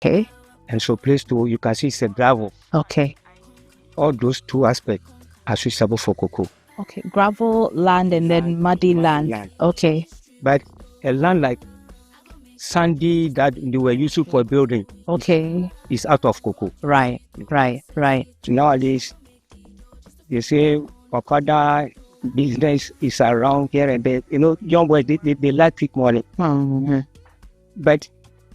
Okay. And so place 2, you can see it's a gravel. Okay. All those 2 aspects are suitable for cocoa. Okay. Gravel land and then muddy land. Okay. But a land like sandy that they were used for building, okay, is out of cocoa. Right. So nowadays, they say Okada business is around here and there. You know, young boys, they like quick money. Mm-hmm. But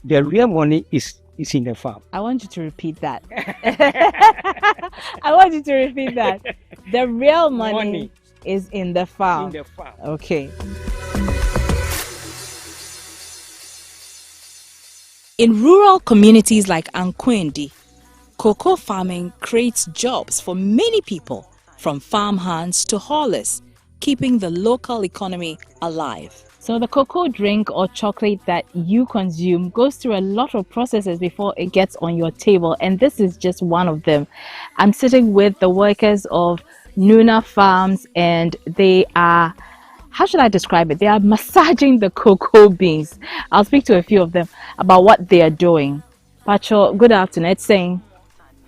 the real money is in the farm. I want you to repeat that. I want you to repeat that. The real money is in the farm. In the farm. Okay. In rural communities like Ankwendi, cocoa farming creates jobs for many people, from farm hands to haulers, keeping the local economy alive. So the cocoa drink or chocolate that you consume goes through a lot of processes before it gets on your table, and this is just one of them. I'm sitting with the workers of Nuna Farms, and they are, how should I describe it? They are massaging the cocoa beans. I'll speak to a few of them about what they are doing. Pacho, good afternoon. It's saying.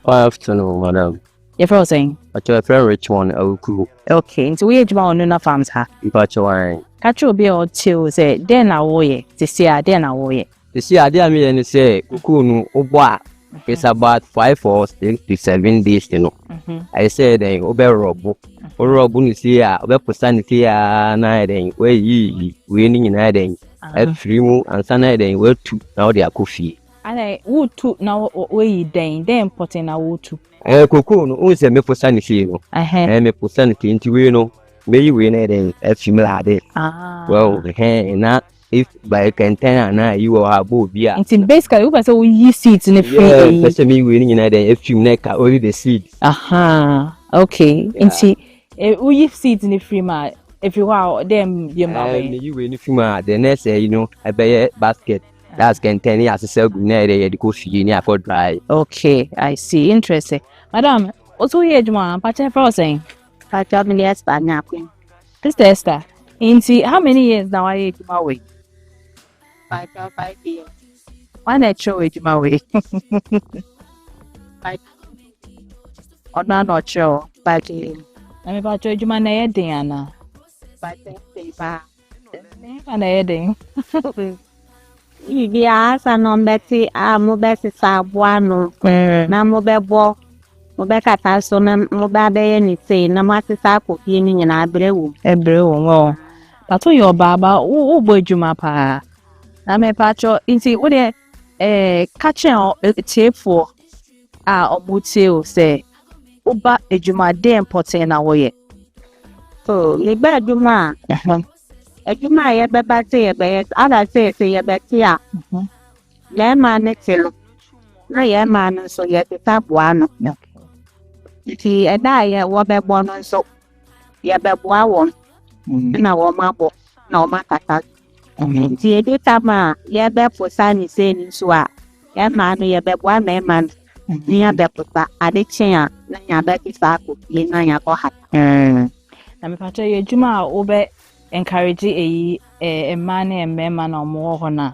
Good afternoon, madam. You're from saying? Pacho, a very rich one. Okay, so we are on Nuna Farms. Pacho, I. Kacho be or two say, then I woye. To see a then I woye. To see a dear me and say, Kukunu, Oba. It's about 5 or 6 to 7 days, you know. I said, Oberobu. Orobu is here, Obepusan is here, Niding, where ye winning in Niding. At 3 and Sunday, where 2 now they are coffee. And I would too now where ye dang, then put in a wood too. Cocoon, who is a Mepusanity? I have a Mepusanity into Wino. May you win it a female had it. Well, the hand not. If by container you will have both beer. It's in basically over so we seeds in the free. That's me winning in a few neck only the seed. Okay. And see, we seeds in the free man. If you are them, you win if you are the next, you know, I buy a basket. That's container as a cell near the coffee near for dry. Okay, I see. Interesting. Madam, also here, Juma, Pacha Frozen. Pacha Milias Banapin. Sister Esther, in see how many years now I ate my way? 5 years. Why not show it my way? Or not sure. But I'm about to do my name, Diana. But I'm heading. Yes, and on Betty, Mobessi Sabuano, Namobebo, Mobecata, so Mobabe, anything, Namasisa, cooking in our brew. A brew, but to your baba, who would you mapa? I'm a patcho, into what a catching a tape for or Mutio say, Oba a Juma damn potting away. So, you better do ma. If you might ever say a bed, other say a bed here. Lemon next year. No, yeah, man, so yet the top one. See, and I what I want so. Yeah, but one. And I want my book. No matter. See, the time, yeah, bet for sunny saying so. Yeah, man, yeah, bet one man. Near the papa, I did chair. Nanya bet is back with Nanya for her. I'm a patcho, your Juma over. Encourage a man and man or more honor.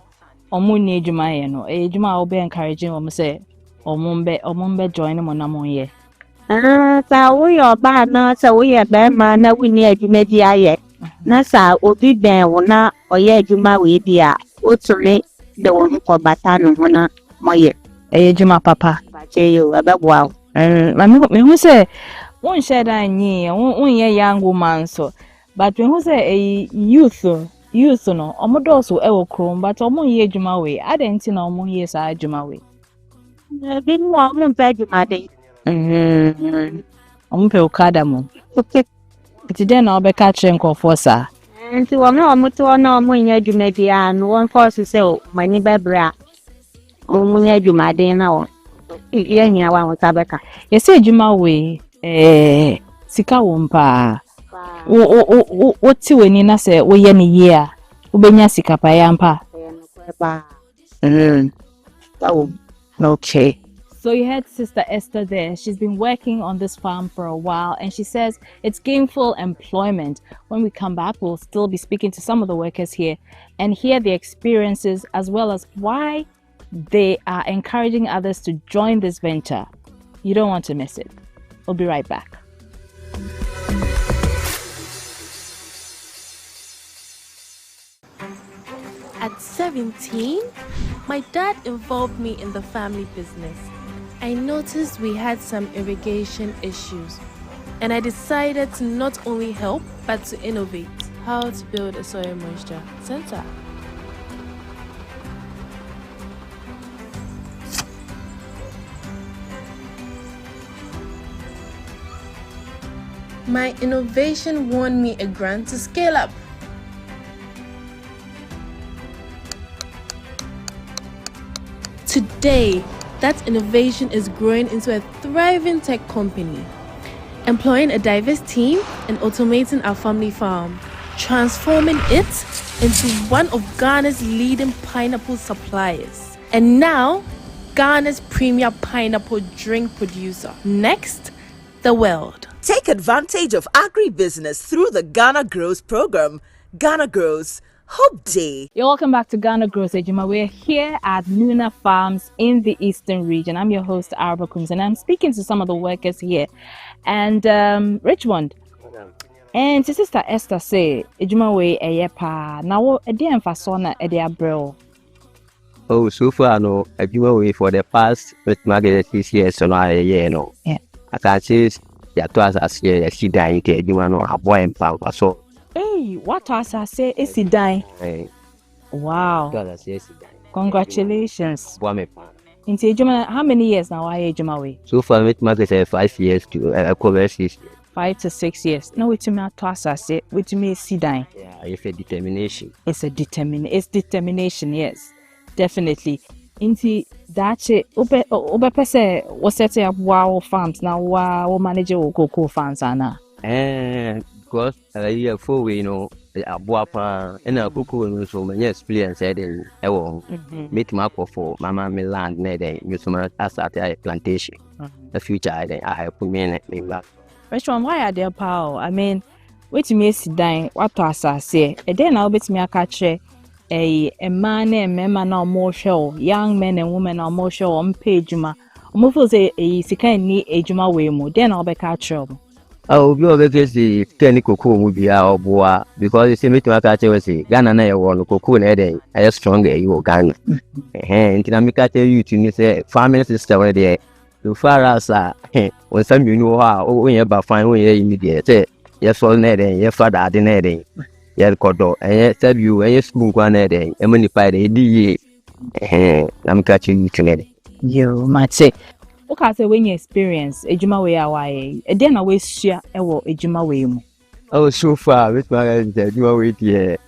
Or moon ye Juma, no, a Juma will be encouraging or say, or Mumbe join him on a moon ye. So we are bad now, so we are bad man, that we need to make yet. Nasa will be there or not, or ye Juma with dear. What's the one for Batano, one more year. A Juma papa, but you about wow. Who say, one shed I knew, one young woman so. But when we say a youth no, omodoso ewo krom, but omo ye juma we, I didn't know omo ye sa juma we. Been warm bed, my day. Omo pe okada mo. Okay. It's then I'll be catching for sir. And so I'm not much no more in Edumedi and one course to say, my neighbor bra. Omo Eduma day now. Yeah, one with Tabaka. You say juma we, sika wumpa. What's when you say, we any year? Ubenya sikapa yampa. Okay. So you had Sister Esther there. She's been working on this farm for a while, and she says it's gainful employment. When we come back, we'll still be speaking to some of the workers here and hear their experiences as well as why they are encouraging others to join this venture. You don't want to miss it. We'll be right back. At 17, my dad involved me in the family business. I noticed we had some irrigation issues, and I decided to not only help, but to innovate how to build a soil moisture center. My innovation won me a grant to scale up. Today, that innovation is growing into a thriving tech company, employing a diverse team and automating our family farm, transforming it into one of Ghana's leading pineapple suppliers. And now, Ghana's premier pineapple drink producer. Next, the world. Take advantage of agribusiness through the Ghana Grows program. Ghana Grows, Hope Day. You're welcome back to Ghana Grows Ejima. We're here at Nuna Farms in the Eastern region. I'm your host, Barima Kofi, and I'm speaking to some of the workers here. And Richmond, and Sister Esther say, Ejima we eyepa. Now, edi fasona edi abrel. Oh, so far, no, I do away for the past with Margaret 6 years, so now a year, no. Yeah. I can say, Jantuah as a she dying, you know, a boy and power, so. Hey, what was I say? Is he dying? Wow. Congratulations. Into Ejima, how many years now are you Ejima way? So far, with Margaret 5 years to cover 6 years. 5 to 6 years. No, with me at Twasa say, with me is dying. Yeah, it's a determination. It's determination, yes. Definitely. Inti dache obe pese wo set up wow farms now wow manager cocoa farms ana. Because year 4 we know abuapa and a cocoa so many experience in ewo meet mark for mama me land near the musuma as at a plantation. The future I put me in back. Restaurant why are there power? I mean, wait me sit down what was I say? And then I'll bet me a catch a man and member now more show, young men and women are more show on page juma. Mufo say a sika ni ejuma way mo. Then I'll be catch up. Oh, you always the technical cocoa will be our boy because you see me to a catch was a Ghana na one cocoa and I stronger you Ghana. And I make tell you to say family sister where there. So far as when some you know how when you about fine when you immediate say yes all netting, your father the netting. Yeah, Kodo, and yes, tell you, and yes, spoon one day, and when you find a DA, I'm catching you today. You might say, okay, so when you experience Ejima way away, and then always share Ejima way. Oh, so far, with my way here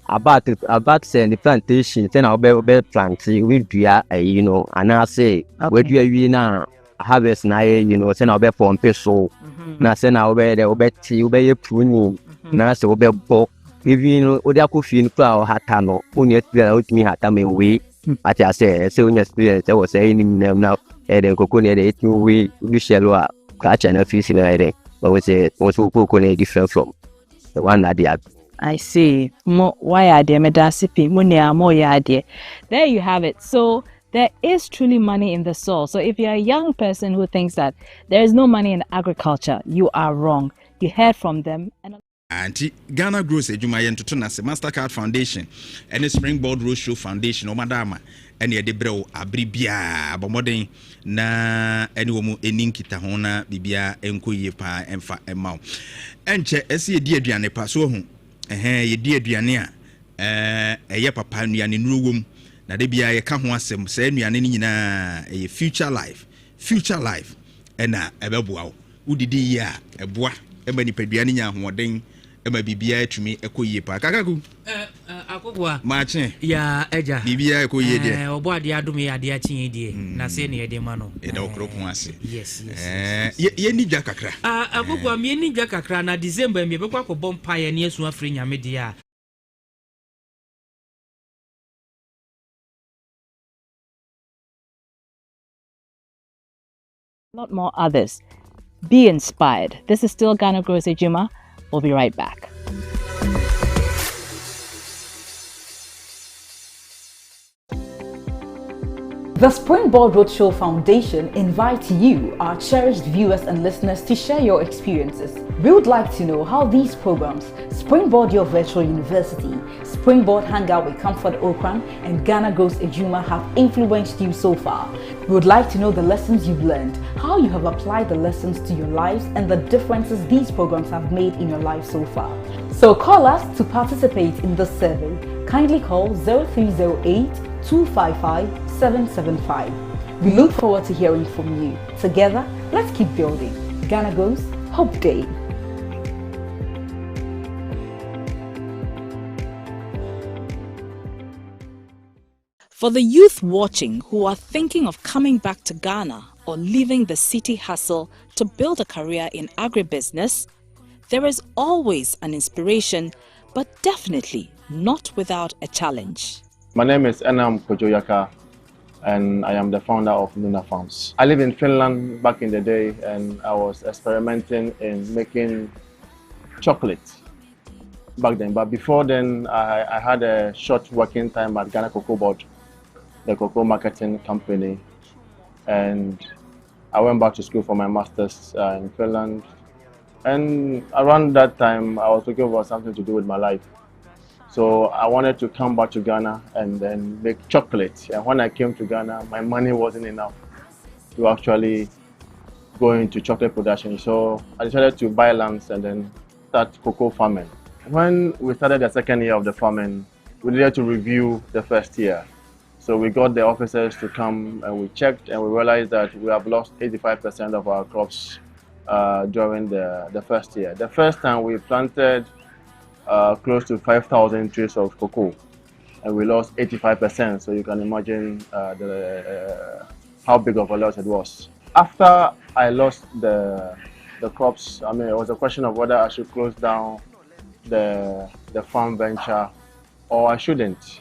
about saying the plantation, then I'll be planting with you know, and I say, where do you now harvest now, you know, send our bed for peso, now send our bed, obey obey pruning, now so obey book. If you know, Oda Kofi in Flower Hatano, only out me Hatame way. At I say, so in your spirit, I was saying now, and then coconut 8 new way, you shall catch an official idea, but was a also coconut different from the one that they have. I see. Why are there medasipi? Munia more idea. There you have it. So there is truly money in the soil. So if you're a young person who thinks that there is no money in agriculture, you are wrong. You heard from them. Anti Ghana Grows Ejuma Yentoto na se Mastercard Foundation and Springboard Roadshow Foundation o madama and ye debreo abribia abomoden na eni wo mu eninkita ho na bibia enkoye pa emfa emma enche ese ye di aduane pa so hu ye di aduane a eye papa anuane nuwom na de bia ye ka ho asem se anuane ni nyina future life ena ebeboa wo udidi ya eboa ema ni paduane nya hoden ema bibia atumi ekoyie pa kakaku akogwa mache ya eja bibia ekoyie de obo ade adome ade achin die na se ne ede ma no eda okrokun ase yes ye ni dwa kakra akogwa me ni dwa kakra na December me bekwa ko bompa ye ne asu afri nyame de a lot more others. Be inspired. This is still Ghana Grows Ejima. We'll be right back. The Springboard Roadshow Foundation invites you, our cherished viewers and listeners, to share your experiences. We would like to know how these programs, Springboard Your Virtual University, Springboard Hangout with Comfort Okran, and Ghana Grows Ejuma have influenced you so far. We would like to know the lessons you've learned, how you have applied the lessons to your lives, and the differences these programs have made in your life so far. So call us to participate in this survey. Kindly call 0308 255-775. We look forward to hearing from you. Together, let's keep building. Ghana Goes Hope Day. For the youth watching who are thinking of coming back to Ghana or leaving the city hustle to build a career in agribusiness, there is always an inspiration, but definitely not without a challenge. My name is Enam Kojoyaka, and I am the founder of Nuna Farms. I live in Finland back in the day, and I was experimenting in making chocolate back then. But before then, I had a short working time at Ghana Cocoa Board, the cocoa marketing company, and I went back to school for my master's in Finland. And around that time, I was looking for something to do with my life. So I wanted to come back to Ghana and then make chocolate. And when I came to Ghana, my money wasn't enough to actually go into chocolate production. So I decided to buy lands and then start cocoa farming. When we started the second year of the farming, we needed to review the first year. So we got the officers to come and we checked, and we realized that we have lost 85% of our crops during the first year. The first time we planted close to 5,000 trees of cocoa, and we lost 85%. So you can imagine how big of a loss it was. After I lost the crops, I mean, it was a question of whether I should close down the farm venture or I shouldn't.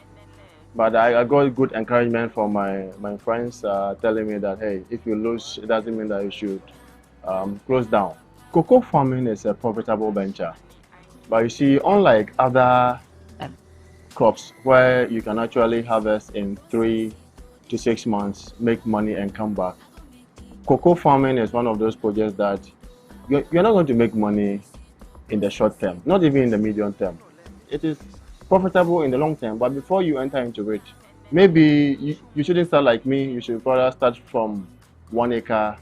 But I got good encouragement from my friends telling me that, hey, if you lose, it doesn't mean that you should close down. Cocoa farming is a profitable venture. But you see, unlike other crops where you can actually harvest in 3 to 6 months, make money and come back, cocoa farming is one of those projects that you're not going to make money in the short term, not even in the medium term. It is profitable in the long term, but before you enter into it, maybe you shouldn't start like me. You should rather start from 1 acre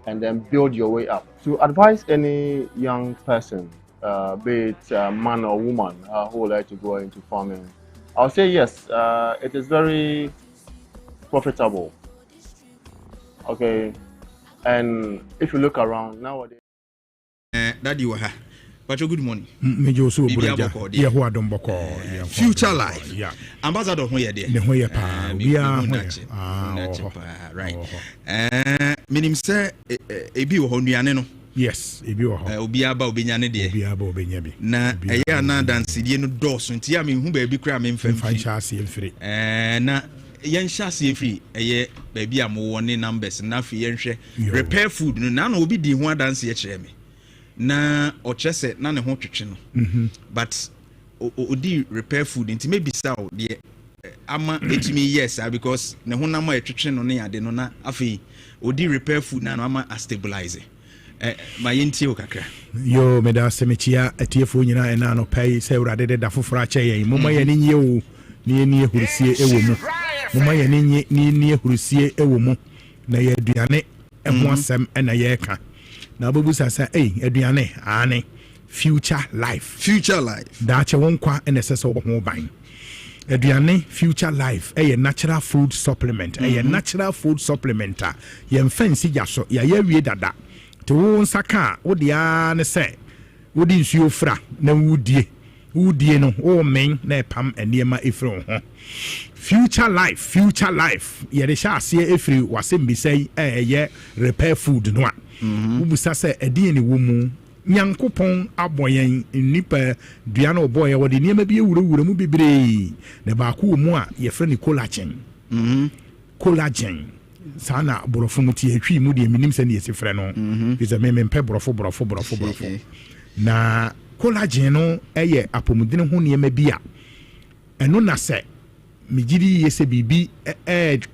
and then build your way up. To advise any young person, be it man or woman who would like to go into farming, I'll say yes, it is very profitable. Okay, and if you look around nowadays. Daddy Waha, but good morning. Future life. Yeah. Ambassador Hoya there. Right. Minim say ebi wo honuane no. Yes, ebi wo ho. Obi aba obenyane de. Obi aba obenya bi. Na eya na dansidie no dɔɔso nti ya me hu ba ebi kra me mfam. Fanchase mfiri. Na yen hyase efiri eye ba bi amwo ne numbers na fi yen hwɛ repair food no na obi di ho adanse kyerɛ me. Na ochese na ne ho twetwe no. But odi repair food nti maybe sao de ama etimi yes because ne ho na ma etwetwe no ne ade no na afi odi repair food na ama stabilize. Ma yenti o kakra. Yo meda semechia etiefo nyina ena no pai se urade de da foforo ache ye moma ye nye o ni ehurusie ewo mu. Moma ye ni ehurusie ewo mu na ye aduane eho asem na ye ka. Na babu sasa aduane ane future life da che wonkwa ene sese wo ho ban aduane future life natural food supplement natural food supplement ye mfansi yaso ya wie dada te wo nsaka wo dia ne se wo di nsuo fra na wudie no o men na pam eniema efro ho future life ye de sha ase efri wasembisai ye repair food no a ubusa se edi ni wo mu nyankopon aboyen nipa duana oboye wode niema bi ewurawura mu bibre na ba ko mu a ye frɛ ni collagen sana borofo mu tie hwi mu de minim se ne yesi frɛ no biza me mpe borofo na collagen no apomudene ho niema bi a eno na se mejidi yese bibi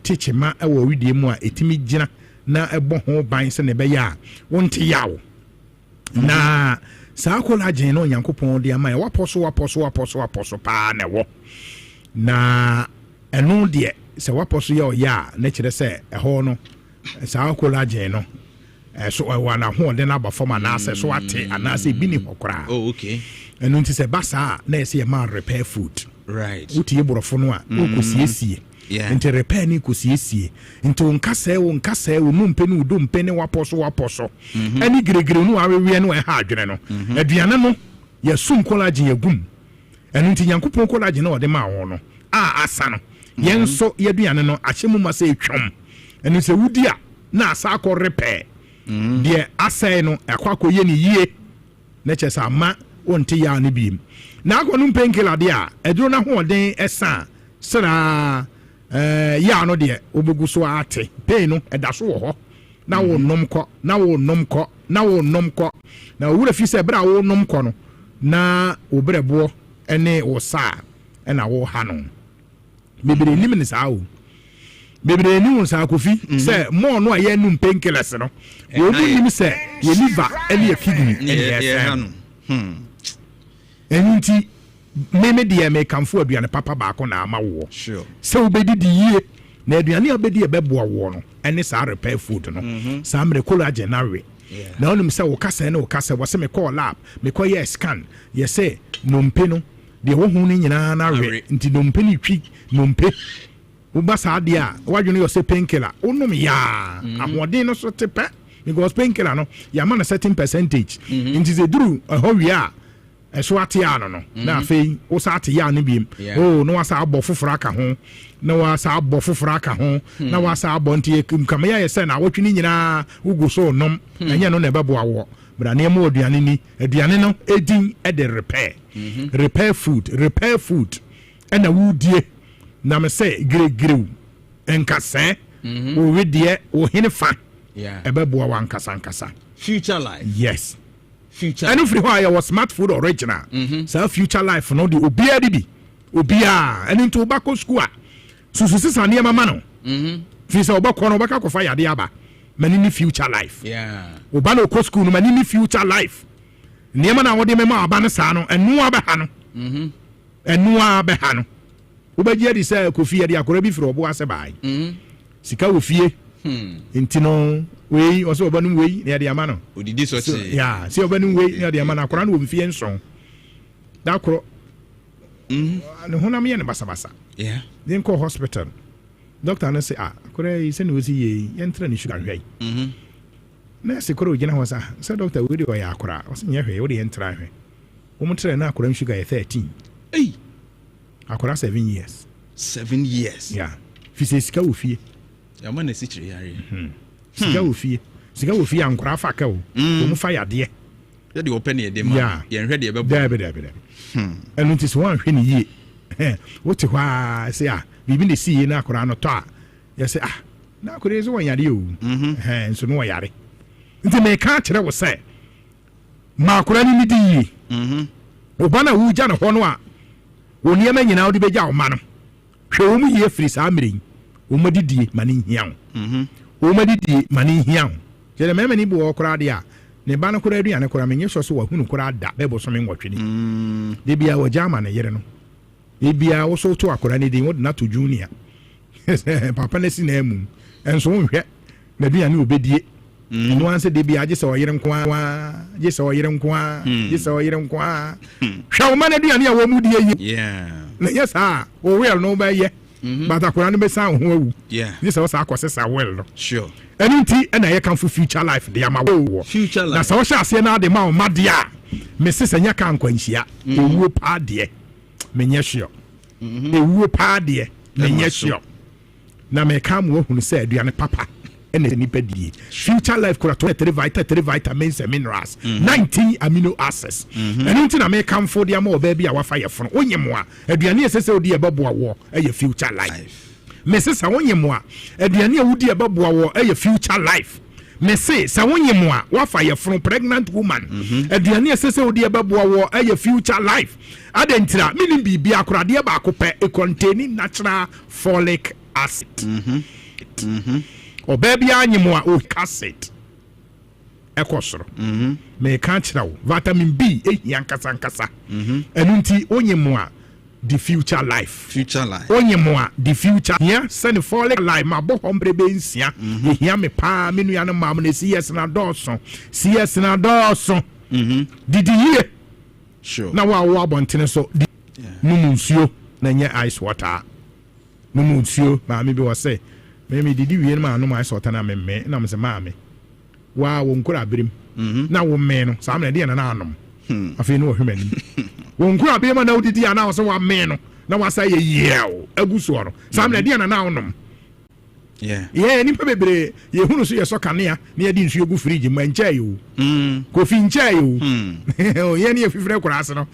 tichema ewo widie mu a etimi gina na ebo ho ban se ne be ya wonte yawo na saa collagen no Nyankopɔn de ama waposo pa na wo na eno de se waposo ya na kire se eho no saa collagen no so wana ho de na ba form na se so ate ana se bi ni hokora oh okay eno nti se basa na ese ye man repair food right uti ye borofo no a okosiesie nti repair ni kosiesie nti onkasa wo numpe ni udompe ni waposo ani giregire no awewe no ha adwene no aduane no ye sum collagen yagum eno nti Nyankopɔn collagen no de ma wo no asa no yenso ye aduane no ahyemu ma se etwam eno se wudi a na asa akɔ repair de asai no akwakoye ni yie na kyesa ma wonte ya ne biem na akɔnum painkiller de a eduro na hoɔden ɛsa sra ya no de obegu so ate pain no ɛda so wɔ hɔ na wo nom kɔ na wura fi sɛ bra wo nom kɔ no na obrɛboɔ ɛne wo sa ɛna wo ha no bebre nim ne saa o bebre ni won sa Kofi say more no aye num painkillers no wo mu nim say ye liver and ye kidney enunti meme de me kamfo aduane papa ba ko na ama wo sure say obedi di yie na aduane obedi e beboa wo no ene sa repair food no sa mre collagen na we na onum say wo kasa na wo kasa wo say me call lab me call ye scan ye say nompe no de wo hu ni nyina na we nti nompe ni twi nompe uba saade a wadwene yo se painkiller onum ya amode no so tepe because painkiller no ya ma na certain percentage nti ze duru ho wi a so ate ano no na afei wo sa ate ya ne biem oh no wasa abɔ foforo aka ho na wasa abɔ foforo aka ho na wasa abɔ nti kama ya yese na wotwini nyina ugu so nom anya no na bebo awo bra na emu aduane ni aduane no edin e de repair food ɛna wudie na me say gire enkase wo wedie wo henefa ebeboa wankasa future life yes future and if you are your smart food original so future life no the obia di obia and into bako school susu sisa ne mama no fi se obako no obaka kofa yade aba mani ni future life oba no ko school no mani ni future life ne ma na wode mema aba no sa no enu abeha no ubaji di say Kofi ya di akora bi fro obo ase bai sika wo fie intino wei oso obanum wei na de ama no odidi so che ya si obanum wei na de ama na akora no wo fie nson da akoro ne honam ye ne basa then call hospital doctor na say akora yi se ne osi ye yentra ni sugar hwai na se koro gina ho sa doctor we de o ya akora o se nye hwai o de yentra hwai o mo tre na akora sugar ye 13 akora 7 years. 7 years. Yeah. Fi sika wo fie. Ya ma na sichire yare. Sika wo fie. Sika wo fie ankora fa ka wo. Wo mu fa yade. Ya de open e de ma. Ye nhwe de be bo. Dabe. Enu nti so wan hwe ni yie. Wo te hwa se bibi ne sie na akora no to a. Ya se na akora ezo wan yade o. Nso no yare. Nti me ka kire wo se. Ma akora ni di yie. Oba na wu ja na ho no a oni ema nyina odi beja o ma no hwe wo mu ye firi sa amere wo madidie mani hia wo madidie mani hia je me ni bo okora de a ne ba no kora aduane kora menye so so wa hunu kora da bebo so me nwotwene de bia wo jama na yere no de bia wo so to akora ne de wo na to junior papa na si na emu enso wo hwe na aduane obedie no anse de bia je se o yere nko a hwa ma na aduane a wo mu die yi na yes o well no ba ye but akora no be san ho awu this was akosesa well no sure anything na ye kan for future life de ama wo future life na so sha ase na de ma o made a me sesa nya kan kwanhia ewuo pa de menye hyo ewuo pa de menye hyo na me kam wo hunu se aduane papa ene nipa die future life kora to 3 vitamins and minerals 19 amino acids anything na me kam for de ama o ba bi a wafa ye fono onyemo a aduane esese odi e babo awo e future life me sesa onyemo a aduane a wodi e babo awo e future life me say sa wonye mo a wa fa ye from pregnant woman aduane esese odi ebeboa wo eye future life adentira minim bibia akorade ba akopɛ e containing natural folic acid obaby anyemo a o acid ekosoro me ka kira wo vitamin B ehia nkasa enu nti onyemo a the future life onyemo a the future here send folic life ma bo hombre be nsia ehia me pa me nua no mam na CS na Dawson didi ye sure na wa bontene so numunsuo na nye ice water numunsuo ma me be wo say me didi wie ma no ice water na me na me say ma me wa wo nkura abirim na wo me no sa me de na anom afi no hwemani wo nkura abirim na odidi ana wo say wa me no na wa say ye aguso no sa me de na anom nipa bebre ye hunu so ye so kanea na ye di nsu egu fridge ma nchae yo kofi nchae yo ye ne ye fifre kura ase no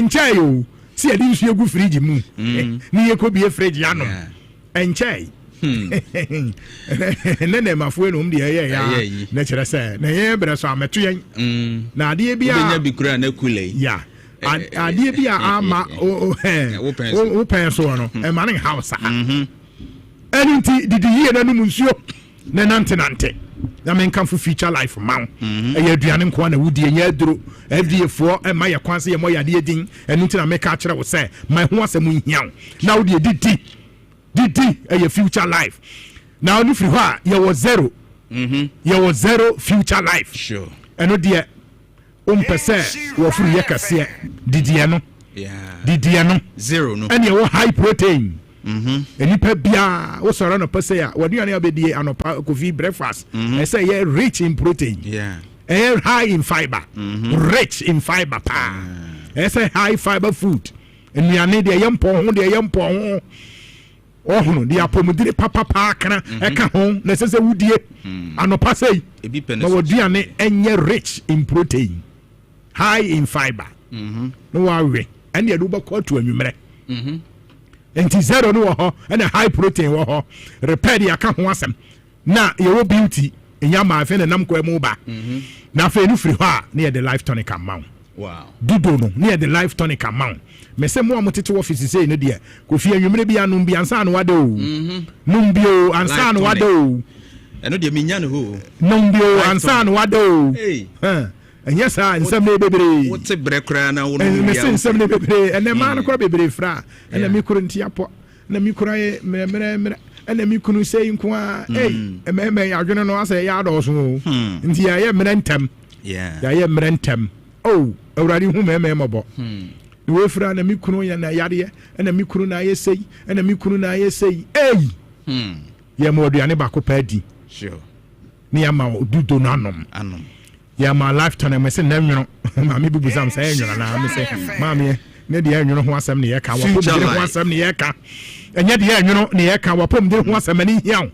nchae yo si ye di nsu egu fridge mu ni ye ko bi e fridge anom nchae nene mafue no mde ye ya na kire se na ye bre so ameto yen na ade bia benya bi kura na kule ya ade bia ama o pen so no e man house anything did ye na no munsuo na nante na men kan for future life man e ya aduane nko na wudi enya aduro FDA fo e ma ye kwanse ye mo ya de din enu nti na me ka kire wo se my ho asem nhiaw na wudi didi e ya future life na onu free ho ye was zero ye was zero future life sure enu de pese wo furu ye kase didi no didi no zero no ene wo high protein enipa bia wo soro no pese ya waduane abedie anopa coffee breakfast I say yeah rich in protein high in fiber rich in fiber pa I say high fiber food enuane de yempo ho ohunu de apomudire papa kana eka ho na sese wudie anopa sei ebi pene na waduane enye rich in protein high in fiber no wawe ene do ba kwatu anwumere enti zero no ho and high protein wo ho repair ya ka ho asem na ye wo beauty enya ma afi na nam kwa mu ba na afi no free ho a na the life tonic amount wow dudo no na the life tonic amount me se mo amotete office say no de Kofi anwumere bi anum bi ansa no wade o num bi o ansa no wade o eno de menya no ho num bi o ansa no wade o enya sa nsem na bebre wote bre kra na wo no nsem na bebre ene ma na kra bebre fra ene mi kro ntia po na mi kra ye mere ene mi kunu sei nko a ememe ya adwene no asa ya do so nti ya ye mere ntem ya ye mere ntem awurade hu meme mobo ni we fra na mi kunu ya na yade ene mi kunu na ye sei ene mi kunu na ye sei ye mo aduane ba ko pa di sure ni ya ma dudo no anom ya ma lifetime me se nanwuno ma me bubu sam say nwuno na me se ma me ne de anwuno ho asem ne ye ka wapom de ho asem ne ye ka enye de anwuno ne ye ka wapom de ho asem ne hiaw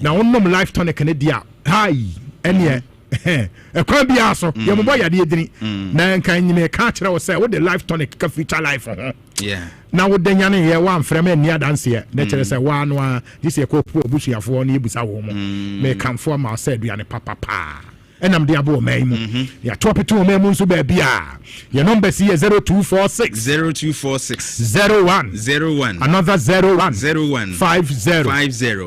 na wonnom lifetime ne dia hai ene ekwa bia so ye mo ya de edini na nkan nyime ka kire wo say wo de lifetime ka future life ho na wo de nyane ye wa mfrema ni adanse ye na kire say wa no a this ye ko obusuafo na ebusa wo mo me kamfo ma say duane papa enam de abo mai mu ya top to mai mu so ba bia your number is 0246 01 another 01 50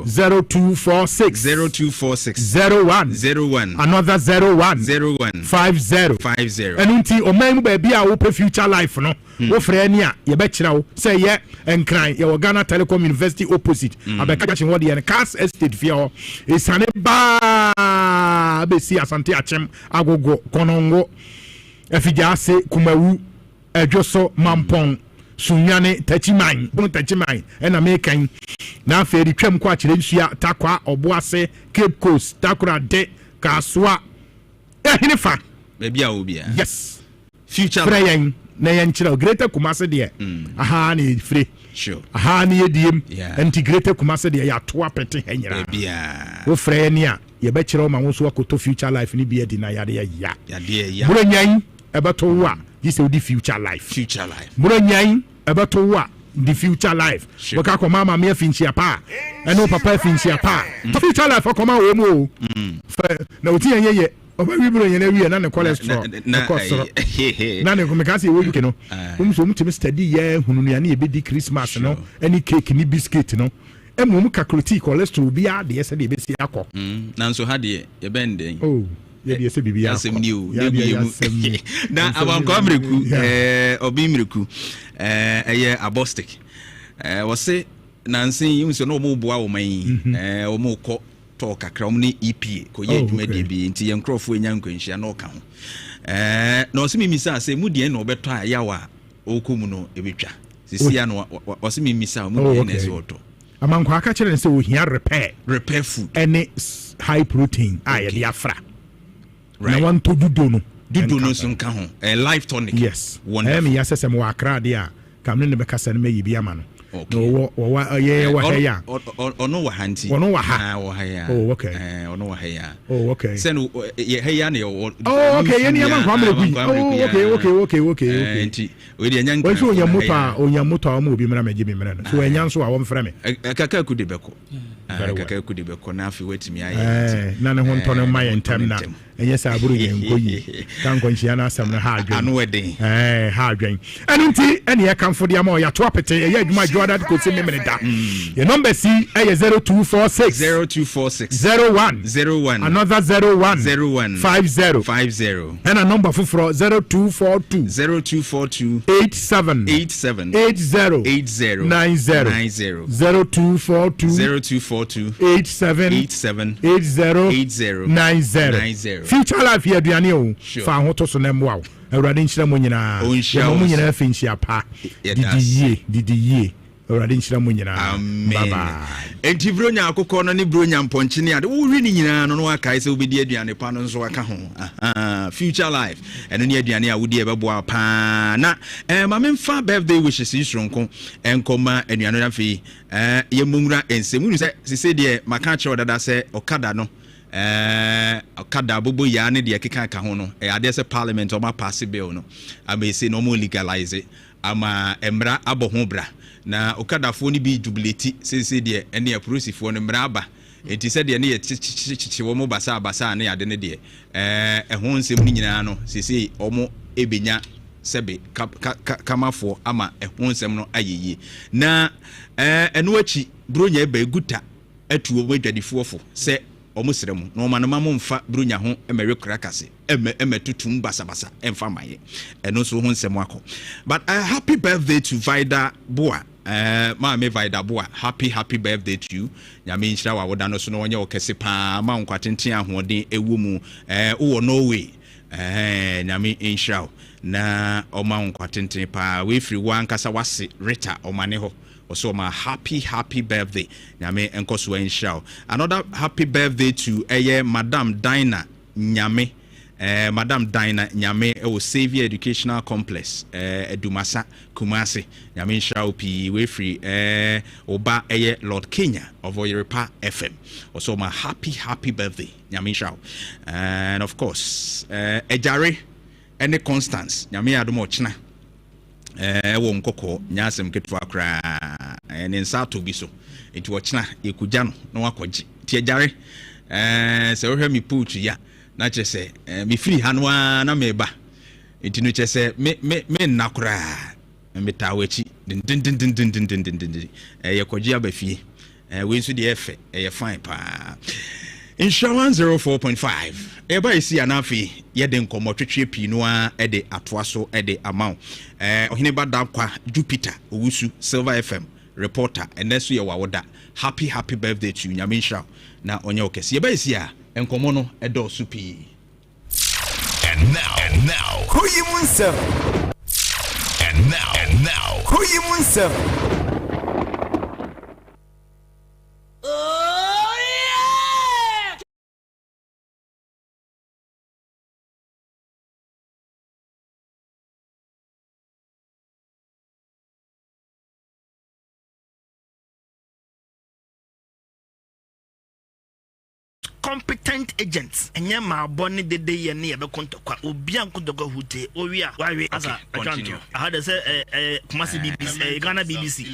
0246 01 another 01 50 enunti o mai mu ba bia wo pe future life no wo frɛ ni a ye be kira wo say ye enkran ye Ghana Telecom University opposite abeka chin wo de Cars Estate fia isane ba besi asante achem agogo konongo efijase kumawu edwoso mampon sunyane tachiman ena mekan na aferi twam kwa kire nsua takwa oboase Cape Coast takura de kaswa hinifa baby a obia yes future prayer na yanchira greater kumase de aha na free sure aha na yediem integrated kumase de ya to apete hanyira bia wo frɛ ni a ye be kire o ma wo so akoto future life ni bia di na yade ya buronyan ebeto wo a this is the future life buronyan ebeto wo a the future life waka ko mama me afinchia pa eno papa afinchia pa future life ko ma wo mu na oti yenye oba wibro yenye na wie na ne cholesterol na ne ko me ka se wo yuke no so mutimi study ye hununuane e be di Christmas no any cake ni biscuit no emum calculate cholesterol bi ade ye se de be si akọ na nso ha de ye benden ye de se bibia asem ni o na abanko amreku obi mreku eye abostic wose nansen yi nso no mo boa wo man o mo kọ talk akra mo ni EPA ko ye adwuma de bi nti ye nkrofo enya nkwanhia na oka ho na o se mimisa se mu de na obeto ayawa okomu no ebetwa sisia no o se mimisa mu de na se oto amanko aka kire se ohia repair food any high protein ye de afra na wan to dudo no so nka ho life tonic yes me ya sese mo akra de a kam ne be kasa ne meyi bi ama no no wa ye wa heya ono wa hanti ono wa ha wa heya okay ono wa heya okay sen ye heya ne okay ye ne ama kwa okay enti we de nyanka wo onya moto a mo obi mra meji bi mra no so enya nso a wo mfra me kaka ku de beko kaka ku de beko na afi wetimi aye na ne ho ntono ma ye ntam na enye sa aburu ye nkoyi kan konchia na asam na ha adwen anu eden ha adwen enunti ene ye kanfo de ama ya to apete ye adwuma joda ko se memre da your number C eye 0246 01 another 01 50 and a number for 0242 87 80 90 0242 87 80 90 future life here aduane o fa hoto so na mwa awurade nhyira mo nyina mo nyina afinchia pa didi awurade nhyira mo nyina baba enti bronya akokọ no ne bronya mponche ne ade wo wi ni nyina no no akai se obedi aduane pa no nso aka ho future life eno ne aduane a wodi ebebo pa na ma memfa birthday wishes isronko enkoma aduane na fi ye mongra ensemu se de maka che odada se okada no okada bobo ya ne de keka ka ho no ade se parliament o ma pass bill no amese no mo legalize ama emra aboho bra na okadafo ni bi jubilate se de ene aprosifo no mra aba enti se de ne ye chichi wo mo basa ne ade ne de ho nsem ni nyina no se omo ebenya sebe kamafo ama ho nsem no ayeye na eno achi bronya eba eguta atuo modwadifo fo se omo seremu no ma no ma mfa bronya ho emewe krakase tutum basa emfa maye eno so ho nsem akọ but happy birthday to Vida Boa ma me Vida Boa happy birthday to you nyame nhyira wa woda no so no onye okese pa ma nkwatenten ahoden ewo mu wo Norway nyame nhyira na oma nkwatenten pa we free one kasa wase Rita omane ho also my happy birthday nyame enkoso nhyira another happy birthday to Madam Dinah Nyame Madam Dinah Nyame Savior Educational Complex Edumasa Kumasi Nyame nhyira opi we free oba Lord Kenya of Oyerepa FM also my happy birthday nyame nhyira and of course Ejare ene Constance nyame adom ochina wo nkoko nyasem ketwa kra ne nsato bi so enti ochina ekugya no na wakogi ti Ejare se wohwe mi putu ya na chese mi free hanwa na meba enti no chese me nakura metawachi din yekogi abafie we nso de efe fine pa Insurance 04.5 eba isi anafi yede nkomo twetwe pi no a ede atoa so ede amount ohine bada kwa Jupiter Owusu Silver FM reporter eneso ye wawoda happy birthday to you nyame nhyira na onye okese eba isi a nkomo no edo so pi and now KuroYiMuNsem and now KuroYiMuNsem competent agents enye ma boni dede ye ne ye be kontokwa obi an kontokwa hute owi a wawe asa Jantuah I had to say Kumasi BBC Ghana BBC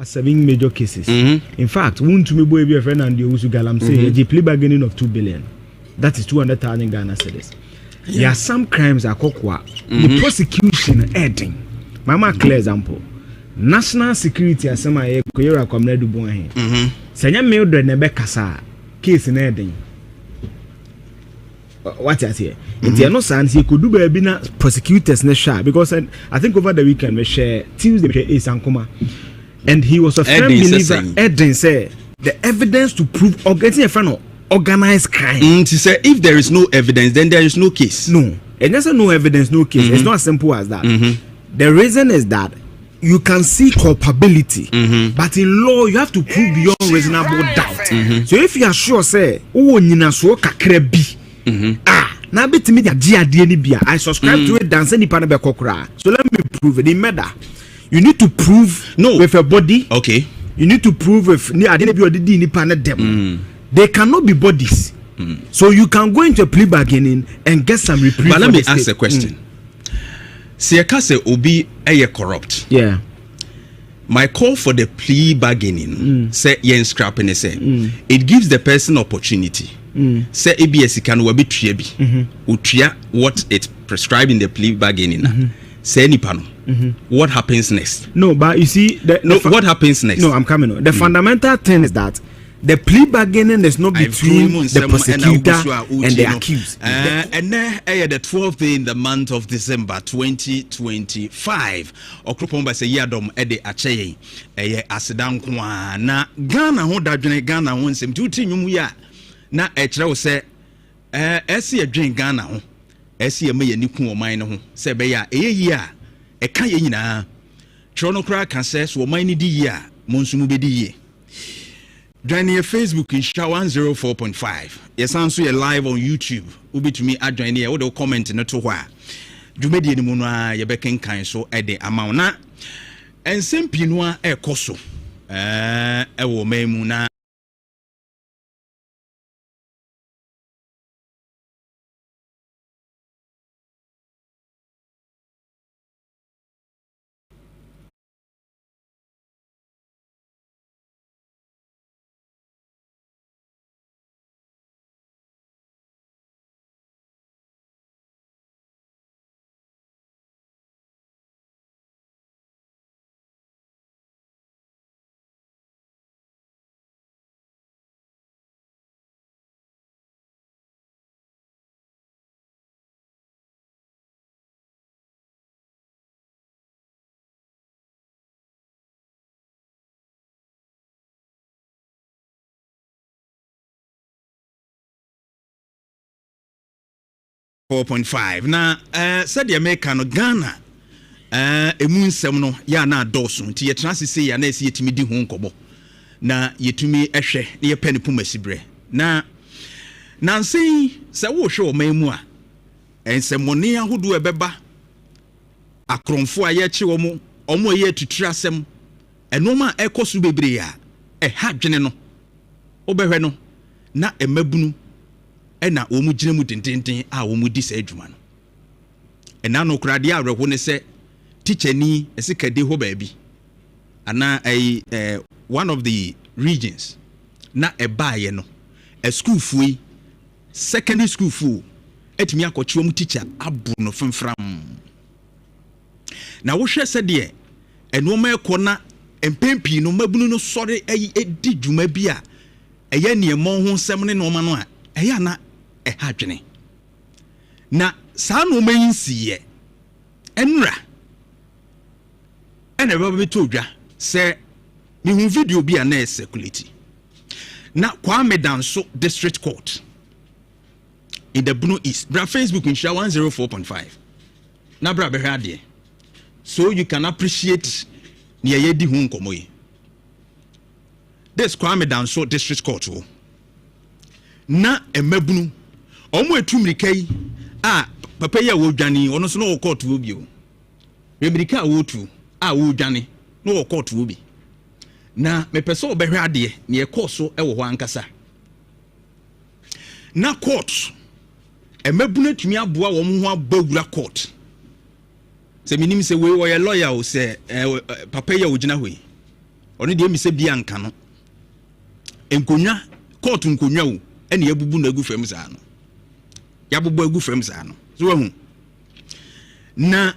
Seven major cases. In fact, one to me boy be a friend and you galam say a plea bargaining of 2 billion. That is 200,000 Ghana cedis. There are some crimes are kokwa. The prosecution adding. Mama clear example. National security asema ye koyera kwamna du bon he. Senya me do na be kasa case na adding. What I say? It's no sense he could do baby na prosecutors na sha because I think over the weekend we share Tuesday is Ankoma. And he was a firm believer. Edin said the evidence to prove getting a friend of organized crime. He said if there is no evidence, then there is no case. No, and there's no evidence, no case. It's not as simple as that. The reason is that you can see culpability, but in law you have to prove beyond reasonable doubt. So if you are sure, say, oh, nina so kakrebi, na bit me the I subscribe to it. Dance any part of kokra. So let me prove it. In murder. You need to prove with a body. Okay. You need to prove with them. They cannot be bodies. So you can go into a plea bargaining and get some reprieve. But let me ask a question. Siaka say obi eye corrupt. Yeah. My call for the plea bargaining say yen scrapping say it gives the person opportunity. Say ABS can be utria what it prescribed in the plea bargaining. Say any panel. What happens next? No, but you see, what happens next? No, I'm coming on. The fundamental thing is that the plea bargaining is not between the prosecutor and the accused. And then the 12th day in the month of December 2025. Okropomba say yadom ede acheye asidan kwa na Ghana ho dadwene Ghana ho nsem tuti nwum ya na ekire wo se ese adwen Ghana ho ese ye mayani ku oman no ho se be ya eyi a eka ye nyina trono kra kan se so oman ni di ye a monsumu be di ye. Join your Facebook in Sha 104.5. Yes, answer you live on YouTube. Ubi to me at join here. What comment in a to where. Jumedi ni munwa ye beken kan so e de amauna. En sempinwa e koso. E wo memu na .5 na said the American Ghana emunsem no ya na adọso nti ye tena sese ya na esi yetimi di ho nkobo na yetumi ehwe na ye pani pomasibre na nansi se wo hwe o mamu a ensemone ahodo ebeba akronfo a ye che omo ye tutura asem enoma ekoso bebre ya ha dwene no obehwe no na emabunu ena omu gire mu dindindin a omu di sa adwuma no ena no krade awreho ne se teacher ni esikade ho baabi ana one of the regions na ebaye no a school fui secondary school fu etimi akɔkye mu teacher abu no femfram na wo hwɛ sɛ de enoma ekɔ na empempi no mabunu no sɔre edi dwuma bi a ɛyɛ niemɔ ho nsɛm ne noma no a ɛyɛ na ɛha dwene na saa noma yi nsiye enra ene baba beto dwa sɛ mi hu video bi a na circulate na Kwame Danso District Court in the Bunu East bra Facebook in 104.5 na bra be hwade so you can appreciate ne yedi hu nkomo yi this Kwame Danso District Court wo na emabunu omo etumrika yi a papa ya wo dwane ono so no court wo bi o emirika wo tu a wo dwane no court wo bi na mepeso obehwe ade ne ekọ so ewo ho ankasa na court emabunu atumi aboa wo ho abawura court se minim se we wo ye lawyer o se papa ya ogina hoyi ono de mi se bia nka no enkonwa court nkonwa o ene yabubu na agu fam saa no yabubu agu fam saa no so wahu na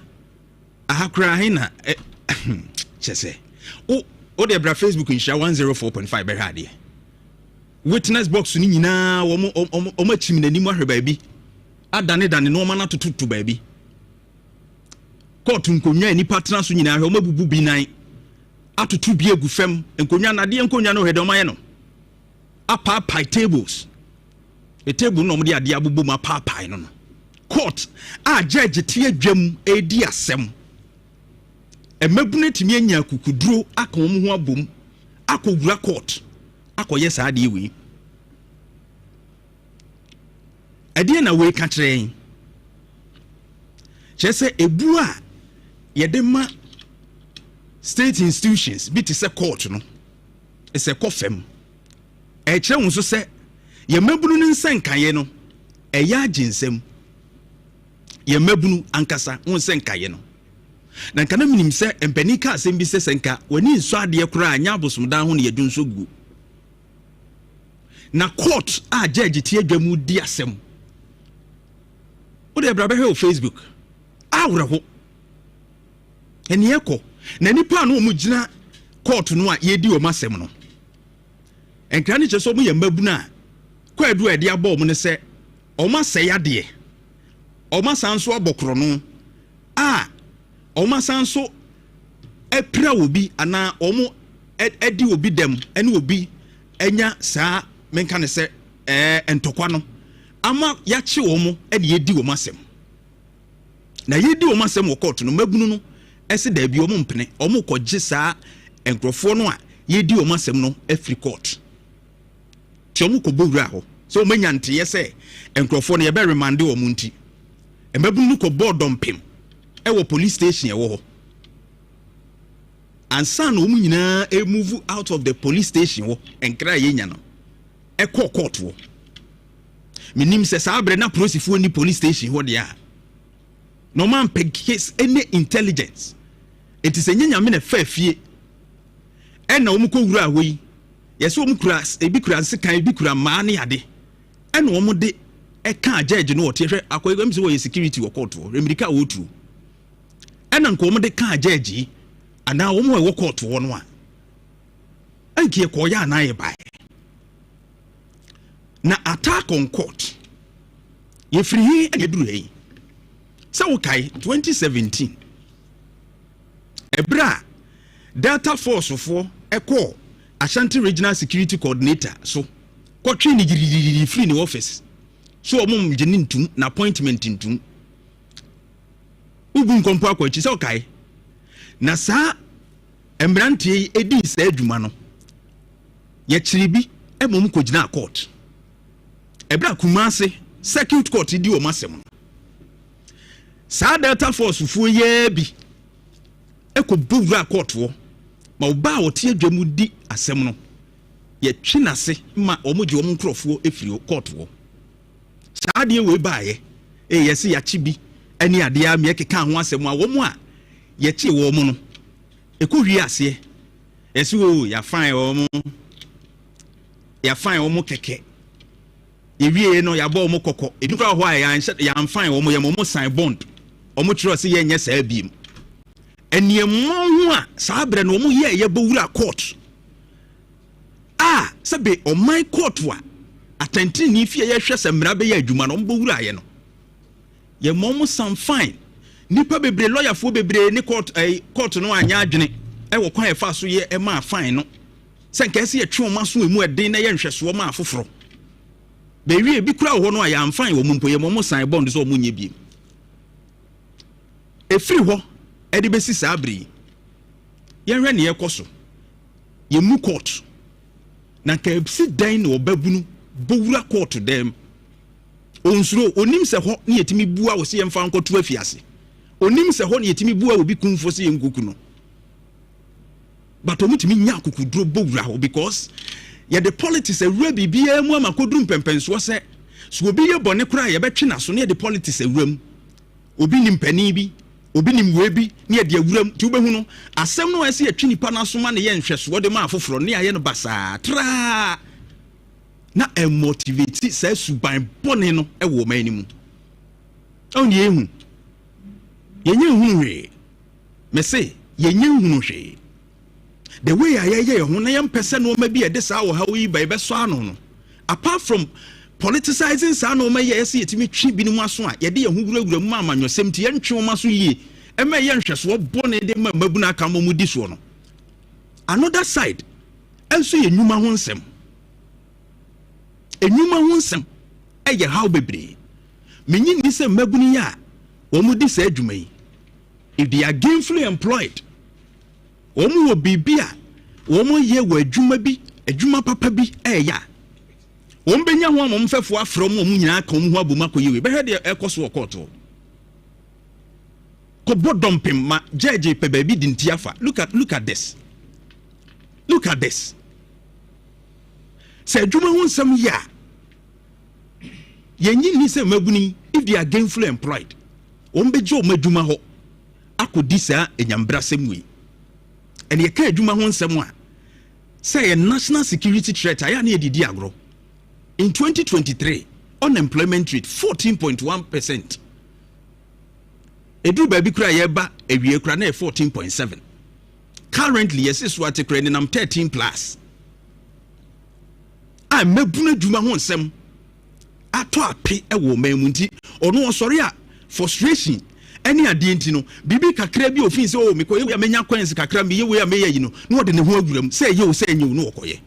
ahakra hina chese o de bra Facebook in 104.5 be hade witness box ni nyina wo machim nanim ahwe baabi adane no ma na tototo baabi court nkonwa ni partner so nyina ahwe wo mabubu bi nan atoto bi agu fam nkonwa na de nkonwa no hede o maye no apa tables a table no de ade abubu ma papa no court a judge tie adwam edi asem emabunu timi anya kukuduro akon mu ho abom akogura court akoye saa de wi ade na we ka kire chese ebu a yede ma state institutions bi te se court no ese kofem e kire hu so se yemabunu ne nsankaye no eya aginsem yemabunu ankasa hu nsankaye no na kana minim se empani ka asem bi se senka wani nso ade kura anya bosomdan ho ne yedunso gu na court a judge tie adwamu di asem o de bra be he o Facebook awre ho eni ekọ na nipa no mu gina court no a yedi o masem no enkra ni cheso mu yemabunu a kwadu ade abọ mu ne se o masɛ yade o masanso abokro no a o masanso epra obi ana omo edi obi dem ene obi enya saa menka ne se entokwa no ama yache wo mo ede yedi wo masem na yedi wo masem wo court no mabunu no ese da bi omo mpene omo kogye saa enkrofo no a yedi wo masem no afri court ti omo ko bowura ho so manya nteye se enkrofo no ye be remande wo munti emabunu ko boardom pim ewo police station ye wo ho ansa no mu nyina e move out of the police station wo enkra ye nya no e court wo minim se sabre na prosifo ni police station ho dia no man peg case any intelligence it is enya me na fafie e na omu ko wura ho yi yeso omu kura ebi kura nsekan ebi kura maa ne ade e na omu de e ka judge no ote hwe akoyego mi se wo security wo court wo remirika wo tu e na nko omu de ka judge ana omu wo court wo no a ankie ko ya na ye bai na attack on court ye free hi eduru hi sa wo kai 2017 ebra Delta Force for eko Ashanti Regional Security Coordinator so kotwe ni giriri free ni office so omum gye ntum na appointment ntum ubu nkompo akwachi sa okay na sa embrante edi sa adwuma no ye kiribi emom kogina court ebra Kumase circuit court di o masem sa Delta Force fu ye bi eko bowura court wo ma oba wote adwamu di asem no ye twinase ma omugye om nkrofo efiri court wo sa de we baaye yesi ya chibi ani ade a me keka ho asem a wo mu a ye chi wo mu no eko hwi ase Esu ya fine omo keke. Ewie no ya bo omo kokko. Ebi kra ho ya fine omo ya omo sign bond. Omo tro se ye nya saa biem. Eniemo ho a saa bre no omo ye bo wura court. Sebe o my court wa atenti ni fie ye hwe se mra be ya adwuma no mbo wura ye no. Ye mom some fine. Nipa bebre lawyer fo bebre ni court no anya adwene. Wo kwan e fa so ye e ma fine no. Se nka se ye twe ma so emu eden na ye nhweso ma afoforo. Be wie bi kura ho no ya fine wo mumpo ye mom sign bond so mo nya bi. Efiri ho e de besi sa abri. Ye hwe ne ye koso. Ye mu court. Na ka ebsi dan no babunu bowura court dem. Onsuro onim se ho ne yetimi bua wo se ye mfa nkoto afiase. Onim se ho ne yetimi bua obi kunfo se ye ngoku no. But omutimi nya akukudro bowura ho because ye the politics awura bibia mu amakodru mpempenso se so obi ye bone kura ye betwe na so ne the politics awuram. Obi nim pani bi, obi nim we bi ne ye de awuram ti obehu no asem no ese ye twi nipa na so ma ne ye nhweso de ma afoforo ne aye no basa tra na motivate say suban bone no e wo mani mu on ye hu ye nya hu hwe me say ye nya hu hwe the way aye ho na yam pese no ma bi e de sa wo ha wi ba be so ano no apart from politicizing sa no ma ye ese yetimi twi bi ni mu aso a ye de ye hu gura mu amanyosem ti ye ntwe mu aso yie e ma ye nhweso bone de ma mabuna aka mu di so no another side enso ye nyuma ho nsem enyuma ho nsem eye how bebre menyi ni se mabuni ya wo mu di sa adwuma yi if they are gainfully employed wo mu wo bibia wo mu ye wo adwuma bi adwuma papa bi eya wo mbenya ho mo mfefo afro mo nyina ka mo ho aboma koyewe be he de ekoso okoto ko bodompem ma jeje pe baby dinti afa look at this say adwuma ho nsem ya yenyi ni se mabuni if they are gainfully employed wo mbeje o madwuma ho akodi sa enyambra semwe ene ye ka adwuma ho nsem a say a national security threat aya na edidi agro. In 2023, unemployment rate 14.1%. Edu baby kura yeba ewie kura na 14.7. Currently, yes is what kura nam 13 plus. I mebuna dwuma ho nsem. Ato ape e wo mamunti. Ono osori a frustration any ade nti no bibi kakra bi ofin se o mekoye ya menya kwansi kakra me ye we ya meya yi no no de ne ho aguram say ye o say enye no okoye.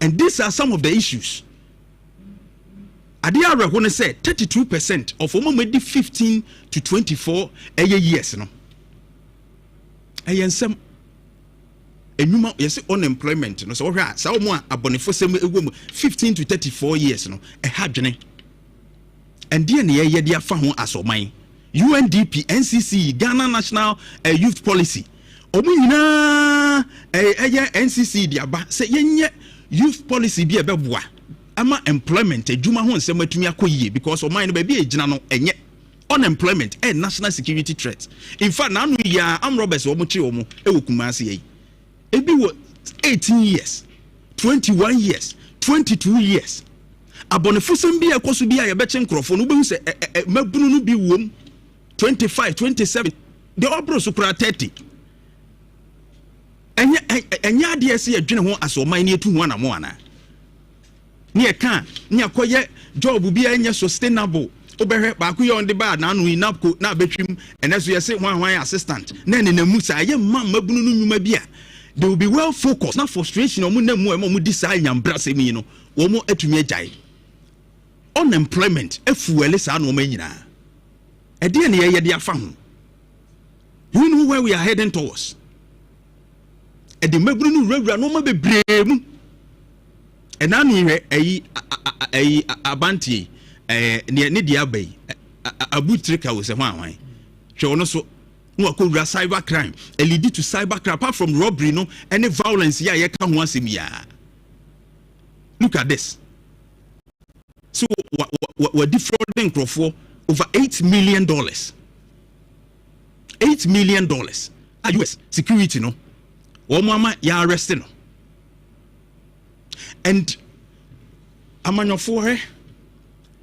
And these are some of the issues. Ade areho ne say 32% of omomedi 15 to 24 years no. Ensem enuma yes unemployment no so hwa sa omo abonefo sem egwom 15 to 34 years no hadwene. And there ne ye de afa ho asoman UNDP NCC Ghana National Youth Policy omo nyina NCC di aba say yenye youth policy bi ebeboa ama employment adwuma ho nsem atumi akoyie because o mind baby ejina no enye unemployment and national security threat. In fact na anu ya am robbers o mo chi o mo e wokumase yi ebi wo 18 years 21 years 22 years abonefusem bi ekoso bi a ye beche nkrofo no behu se mabunu no bi wom 25 27 the obro so kura 30 enya ade se adwene ho asoman ne etu ho anamo ana ne ka ne akoye job bi enya sustainable obehwe ba ko ye on the bad na anu inapko na betwim eneso ye se hwan assistant na ne namu sa ye mabunu no nyuma bi a they will be well focused na frustration omo na mu omo di sa nyambra se mi no omo atumi agyae unemployment efuele sa no manyina e de ne ye de afa ho you know where we are heading towards. E de mabunu no wura no ma bebre mu e na no hwe ayi abanti ne dia bai abutrika wo se hwan hwe ono so no akowura cyber crime e lead to cyber crime apart from robbery no any violence ya ye ka ho asem ya. Look at this. So we defrauding crofo over $8 million. $8 million. US security no Mama ya arrest no. And amanyofo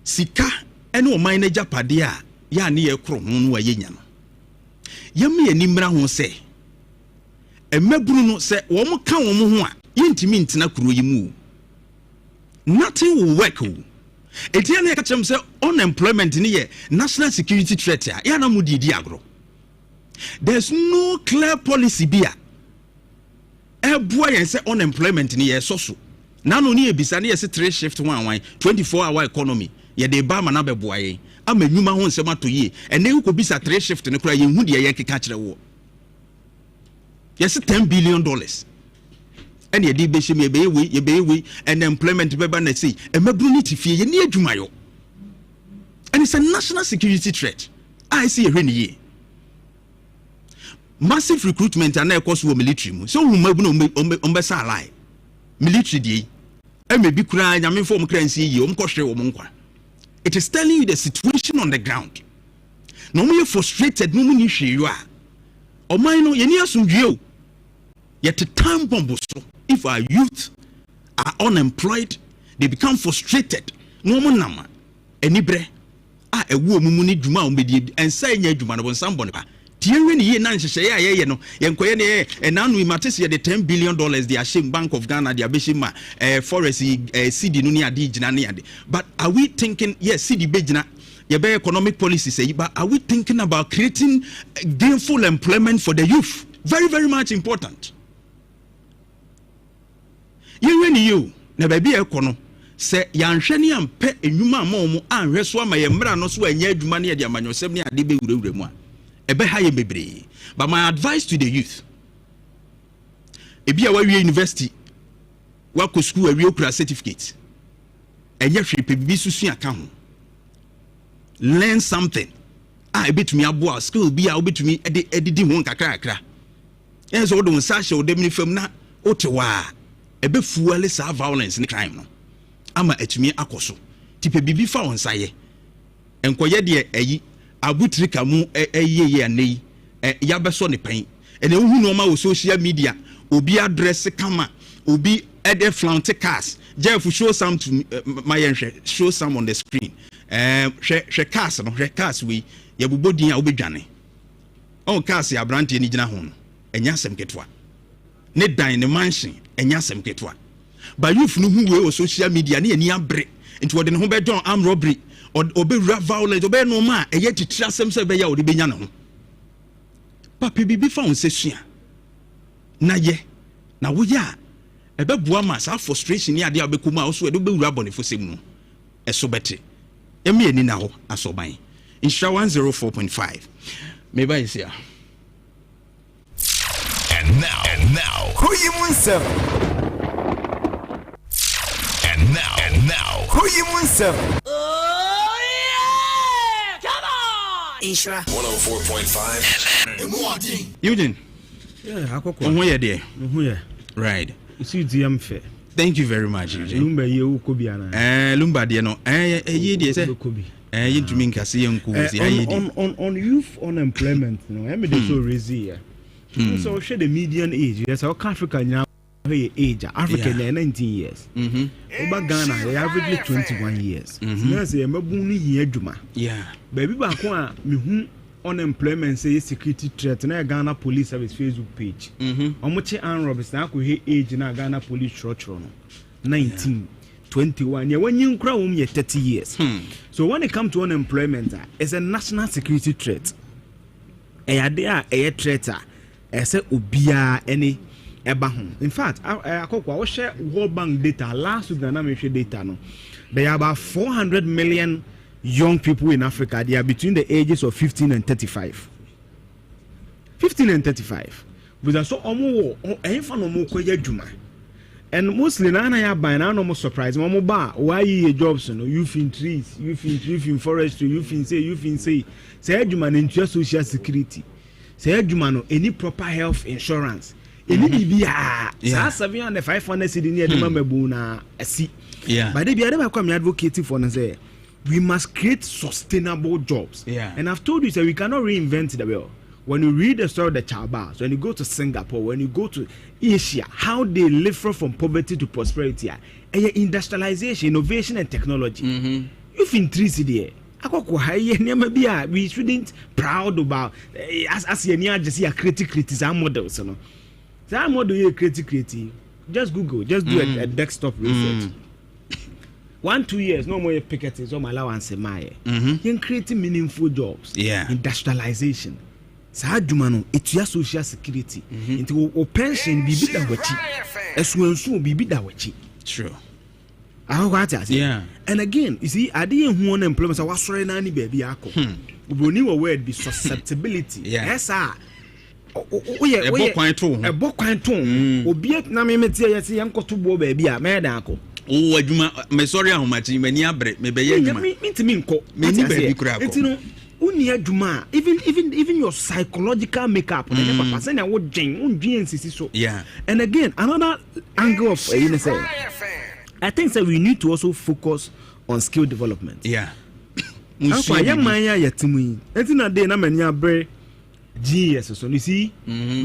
sika ene o man na japade a ya ne ye kro ho no ayenya no. Yemi animra ho se emaburu no se wo mo ka wo mo ho a yentimi ntina KuroYiMu. Nothing will work. Etiana ya kachem se unemployment ni ye national security threat ya na mudi di agro. There's no clear policy bia. Eboa yen se unemployment ni ye soso. Na no ni ebisa ni ye se 3 shift 24-hour economy. Ye de ba ma na beboa yen. Amanyuma ho nsem atoye. Ene ko bisa 3 shift ne kura ye hu de ye keka kire wo. Ye se $10 billion. And ye di beshim ye be we and employment beba na say e mabru ni tifie ye ni adwuma yo. And it's a national security threat. I see a ye. Massive recruitment and course wo military mu. So wo mabu no ombesa lie. Military di. E me bi kura nyame form kransi ye omkohwe wo nkwa. It is telling you the situation on the ground. No me frustrated no mu ni hwe yo a. Oman no ye ni asundwe o. Yet a time bomb so. If our youth are unemployed, they become frustrated. No more nama. Enibre. A wo mumuni djuma ombedi and say nya djuma no somebody ba. Tienwe ni ye na nhyehyɛ ye no. Yenkoye ne enanu imatese the $10 billion they are shame Bank of Ghana they are beshima forest CD no ni ade gina ne ade. But are we thinking yes CD begina ye be economic policy say but are we thinking about creating gainful employment for the youth? Very very much important. Yenweni you na baby ekono se yanhwe ne ampe enwuma amomo anhwe so ama ye mra no so anya adwuma ne de amanyosem ne ade be wurawura mu a ebe ha ye bebre. But my advice to the youth, ebi a wawie university wako school awie okura certificate enye hwe bibi susu aka ho, learn something a ebetumi abo skill bi a obetumi edidi ho kakra enso do nsa hye odem fam na otewa ebe fuele sa violence ni crime no ama etumi akoso tipe bibi fa onsaye enkoye de ayi abutrika mu eyeye anei ya beso ne pen ene hu no ma wo social media obi address kama obi ede flaunt cars Jeff show some to my show some on the screen she cars no she cars we ye bobodin a obedwane on cars ya brante ni gina ho no enya sem ketwa ne dan ne mansion enya sem ketwa ba youth no hu we social media ne ani abre nti wode ne ho be don arm robbery obe violence obe no ma eye titira sem se be ya ode benya ne ho papa bibi fa on sesua na ye na wo ya ebe bua ma sa frustration ni ade abekuma a so ede be wura bone fosem no eso bete emi ani na ho asoban insha 104.5 me ba isia. And now, KuroYiMuNsem. And now, KuroYiMuNsem. Oh yeah! Come on! Ishra 104.5. Eugene. Yeah, akoko. Ohun ye de. Ohun ye. Right. Isi diam fe. Thank you very much, Eugene. Lumba ye ukobi ana. Lumba de no. Ye de se. Yintumi nkase ye nku si aye de. On youth unemployment, you know, me dey so raisy here. So share the median age. Yes, our Africa now age. Africa 19 years. Over Ghana, they averagely 21 years. Now say mabuni ye adwuma. Yeah. Baby ba ko a me hu unemployment say security threat na Ghana Police Service Facebook page. Omoche an Roberts na ko he age na Ghana Police church no 19 21 yeah, when you grow you're 30 years. So when it comes to unemployment, it's a national security threat. A threat. I say ubia any ebahun. In fact, I share World Bank data last week. I share data. No, there are about 400 million young people in Africa. They are between the ages of 15 and 35. 15 and 35. But so and mostly na buy na no surprise. Mama ba why you jobs no youth in trees, youth in forestry, youth in say adwuma na ntua social security. Say adwuma no any proper health insurance. Any bibia sa 700-500 cedi near the mabu na asi. But they be never come advocating for na say we must create sustainable jobs. And I've told you say we cannot reinvent the wheel. when you read the story of the Chabas, when you go to Singapore, when you go to Asia, how they live from poverty to prosperity, and industrialization, innovation, and technology. If in 3 we shouldn't proud about as you just see a criticism models. That model you creative. Just Google, just do a desktop research. 1-2 years, no more picketings or allowance. You creating meaningful jobs. Industrialization. Sajumano, it's your social security. Into pension, be bit that wachi. As well, soon be bit that wachi. True. And again, you see, I didn't want employment. I was sorry, nanny baby. I we knew a word be susceptibility. Yes, sir. A book quite tone. Obiet Namimeti, yes, Uncle to Bo baby, a mad uncle. Oh, my sorry, how much you may break, maybe me to me, baby crab. Unia Juma, even your psychological makeup, and I would Jane, so. And again, another angle of I think that we need to also focus on skill development. We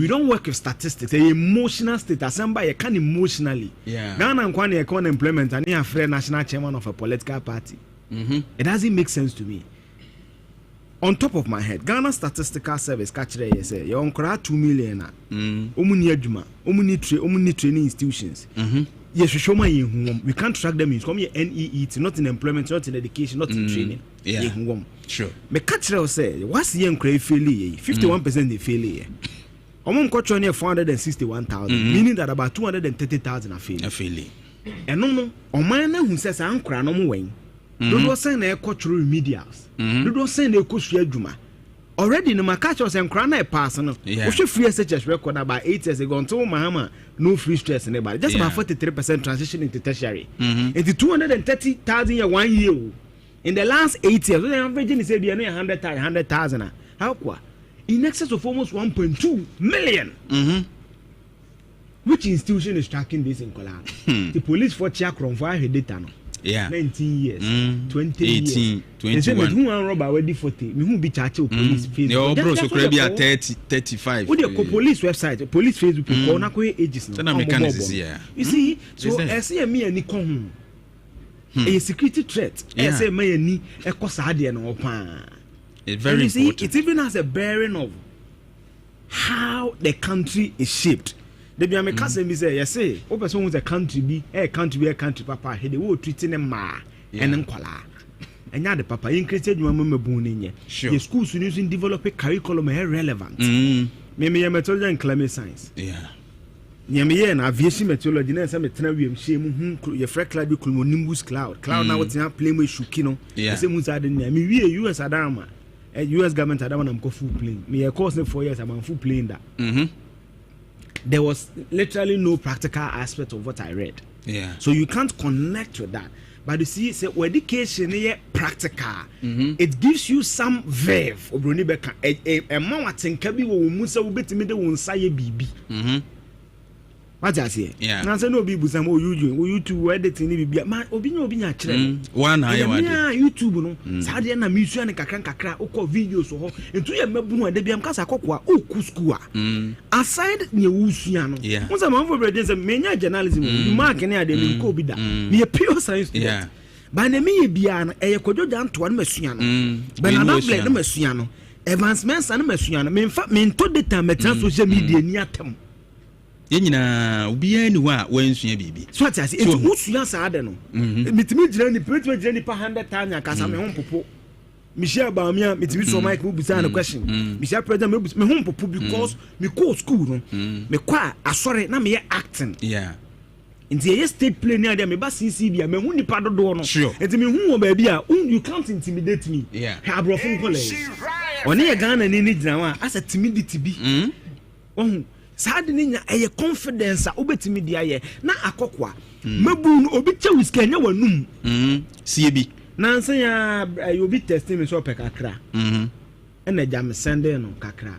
don't work with statistics. Emotional state. Somebody can emotionally. Ghana and Kwani Econ employment and a friend national chairman of a political party. It doesn't make sense to me. On top of my head, Ghana Statistical Service catch there say you on 2 million. Omuni adwuma, omuni training institutions. Yes, we can't track them in NEET, not in employment, not in education, not in training. Sure. But catch there say what's the young crave failure? 51% they failure. Among coach on 461,000, meaning that about 230,000 are failing. And no, on mine who says I'm crying no more. Don't send a coach remedials. Don't send a coach Juma. Already, no, my catch was and crying a person. We should free SHS record about 8 years ago until Mahama no free stress in anybody. Just about 43% transition into tertiary. Into 230,000 year 1 year. In the last 8 years, the average is 100,000. How qua? In excess of almost 1.2 million. Which institution is tracking this in Kola? The police for check from 5 data. 19 years, 20 18, years. 21. Who are robber already 40? Me who be charged police Facebook. Your bro so could be at 30, 35. What the police website, police Facebook, corner ages. You see, so I see me and Nikon. A security threat. I say me and Ni a cosadi and open. It's very important. It even has a bearing of how the country is shaped. The be a cousin be say, yes, say, o person who's a country papa, he the wo treating them ma and nkwala. And ya the papa increased you mama boon. Sure. The schools using develop a curriculum relevant. Maybe a methodology and climate science. Yamie and aviation meteorology and some meteorology shame your freck cloud nimbus cloud. Cloud now what's not playing with Shukino. The same was I didn't we US Adama. A US government Adama and go full plane. Me a course 4 years I'm on full plane that. There was literally no practical aspect of what I read. So you can't connect with that. But you see, say education is practical. It gives you some verve. A man what think can be musa will be to me the one say bibi. What I say? Now say no bibu some you to editing bibi. Man obinya chire. One higher YouTube no. Sadia na misu na kakra oko videos ho. Entu ye mabu ade biam kasa kokwa oku school aside ne wusua no. Once man for bread say menya journalism you mark ne ade ni ko bi da. Me pure science student. Ba na me bia no eye kojo Jantuah no masua no. Ba na that blend no masua no. Advancements and masua no. Me to data metan social media ni atam. Yenina ubia ni wa wensua bibi. So what I say it wusua sa ade no. Mitimi jira ni pretty jira ni pa 100,000 akasa me hon popo. Michelle Bamia mitimi so Mike will be saying a question. Michelle President me hon popo because me go school no. Me kwa asore na me acting. In the state play near them, me ba CCB, me hu nipa dodo no. Enti me hu baby a, you can't intimidate me. Ha brofo college. Oni ye Ghana ni gyina wa as a timidity bi. Saadi ni nya eye confidence a obetimi dia ye na akokwa. Mabu no obi che whiskey nya wanum. CB. Na nsa ya obi testing me so pe kakra. Na jam Sunday no kakra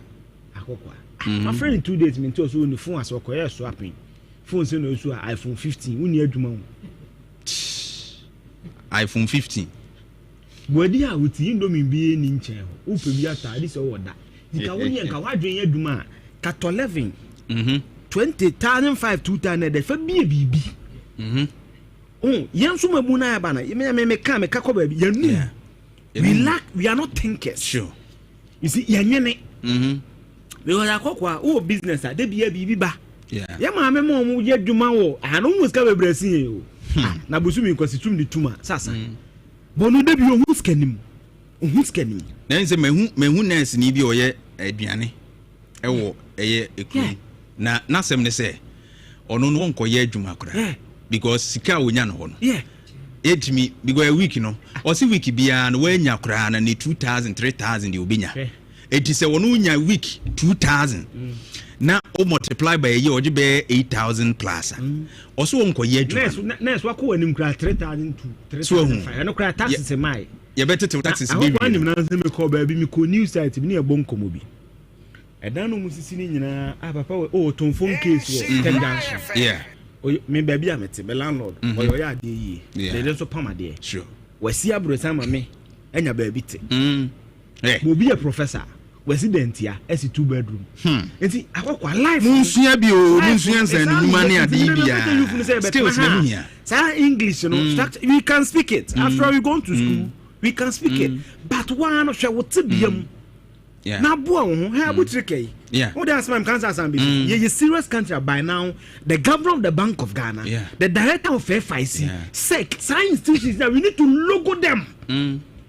akokwa. My friend in 2 days me to so ni phone as okoye swapping. Phone say no so iPhone 15 woni adwuma wo. iPhone 15. Body a with indomie bi ni nche ho. Upe bi ata this o woda. Nika woni enka wadwen aduma ka 11 20,005 2,000 de fa bibi yenso mabu na aba na me ka ko ba yanu we are not thinkers. Sure. You see yanyene because akokwa business a de bia bibi ba ya ma me mo ye dwuma wo anu muska bebresi o na bosumi nkwasitum ni tuma sasa bonu de bi ohun skanim na nse mehu nurse ni bi oye aduane ewo eye ekuru na sem ne se ono no nkoye adwuma kora because sika onya no ho no etimi because a week no o si week bia no wanya kora na ni 2,000 3,000 di obinya eti se wono nya week 2,000 na o multiply by a year oje be 8,000 plus also nkoye adwuma nurse wa ko wanim kora 3,000 to 3,500 no kora taxes mai ye better to taxes be bi na nse me call ba bi me ko news site bi na e bon komo bi edan no musisi ni nyina papa o ton phone case wo tendancy me baby amete be landlord o ya ade yi dey so pam ade sure wasi abrosan ma me enya baby te mo bi a professor resident ya esi 2 bedroom enti akokwa life munsuya bi o munsuya nsan ni mani ade bia skills na muhia sa English no we can speak it after we go to school we can speak it but one no hwe wote biam na boa wo ho ha butrike what that's my cancer and you serious country by now the governor of the Bank of Ghana the director of FIC SEC science institutions that we need to logo them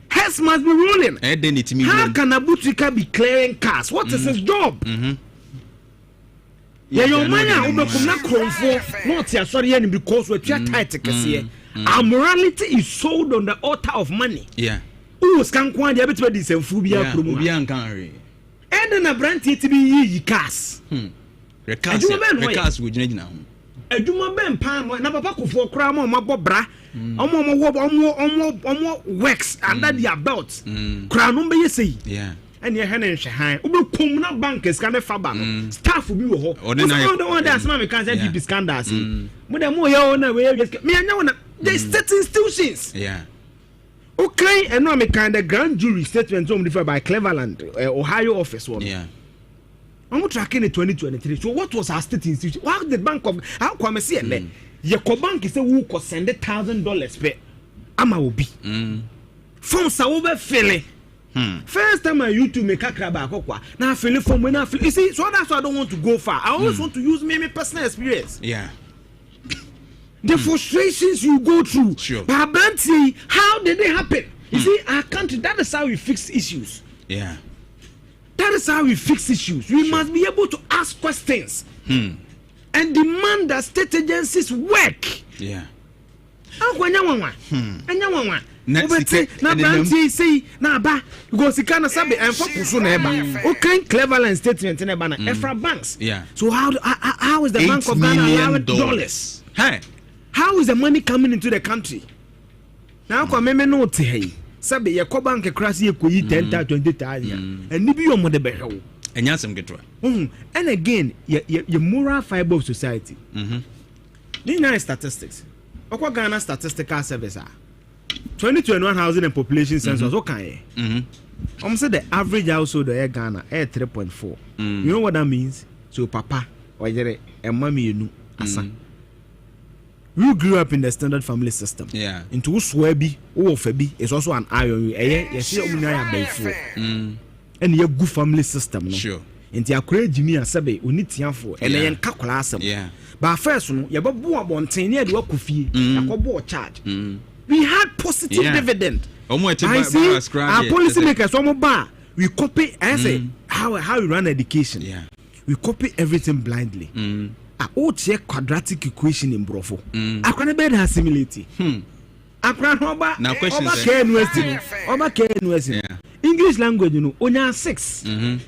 heads must be rolling how can a butrika be clearing cars what is his job your money obekum na kronfo not ya sorry any because we try tight kese our morality is sold on the altar of money who can kwande ya betu di semfu bia promo bia nkan re and na brand it be yi cars recast we gina ho aduma ben pan na papa kofo kra ma mabọ bra omo works under their belt kra no be yesei and ye hene nhwe han obekum na bank scan fa ba no staff bi wo ho so one that's my can say deep scandals mo dem mo ye na we me anya wona they state institutions okay and no me kind of grand jury statement on different by Cleveland Ohio office one I'm tracking in 2023 so what was our state institution what the bank of how come see and ye ko bank say who ko send $1,000 pe ama obi from sa wo be fele first time I YouTube make kakra ba akokwa na fele from when I feel you see so that's why I don't want to go far I always want to use me personal experience the frustrations you go through but how did they happen you see our country that is how we fix issues that is how we fix issues we must be able to ask questions and demand that state agencies work na branti say na ba go sika na sabe enfo puso na eba o kan Cleveland statement na eba na Efra banks so how is the Bank of Ghana allowing dollars how is the money coming into the country now kwa meme no te hey sabe ye ko bank crash ye ko yi 10,000 20,000 and ni bi yo mo de behewo enya sem getwa and again your moral fiber of society these are statistics okwa Ghana Statistical Service 2021 housing and population census okay say the average household in Ghana is 3.4 you know what that means so papa or jere e mama enu asa we grew up in the standard family system into swabi or fabi is also an iron yes omunya bayfo and your good family system no into akure jimi asabe onitiafo and yen kakola asem but first no ye babo abonten ne de wakofie yakobo charge we had positive dividend our policy makers we copy I say how we run education we copy everything blindly check quadratic equation in brofo akwana be da assimilate akwana oba now question English language no onya 6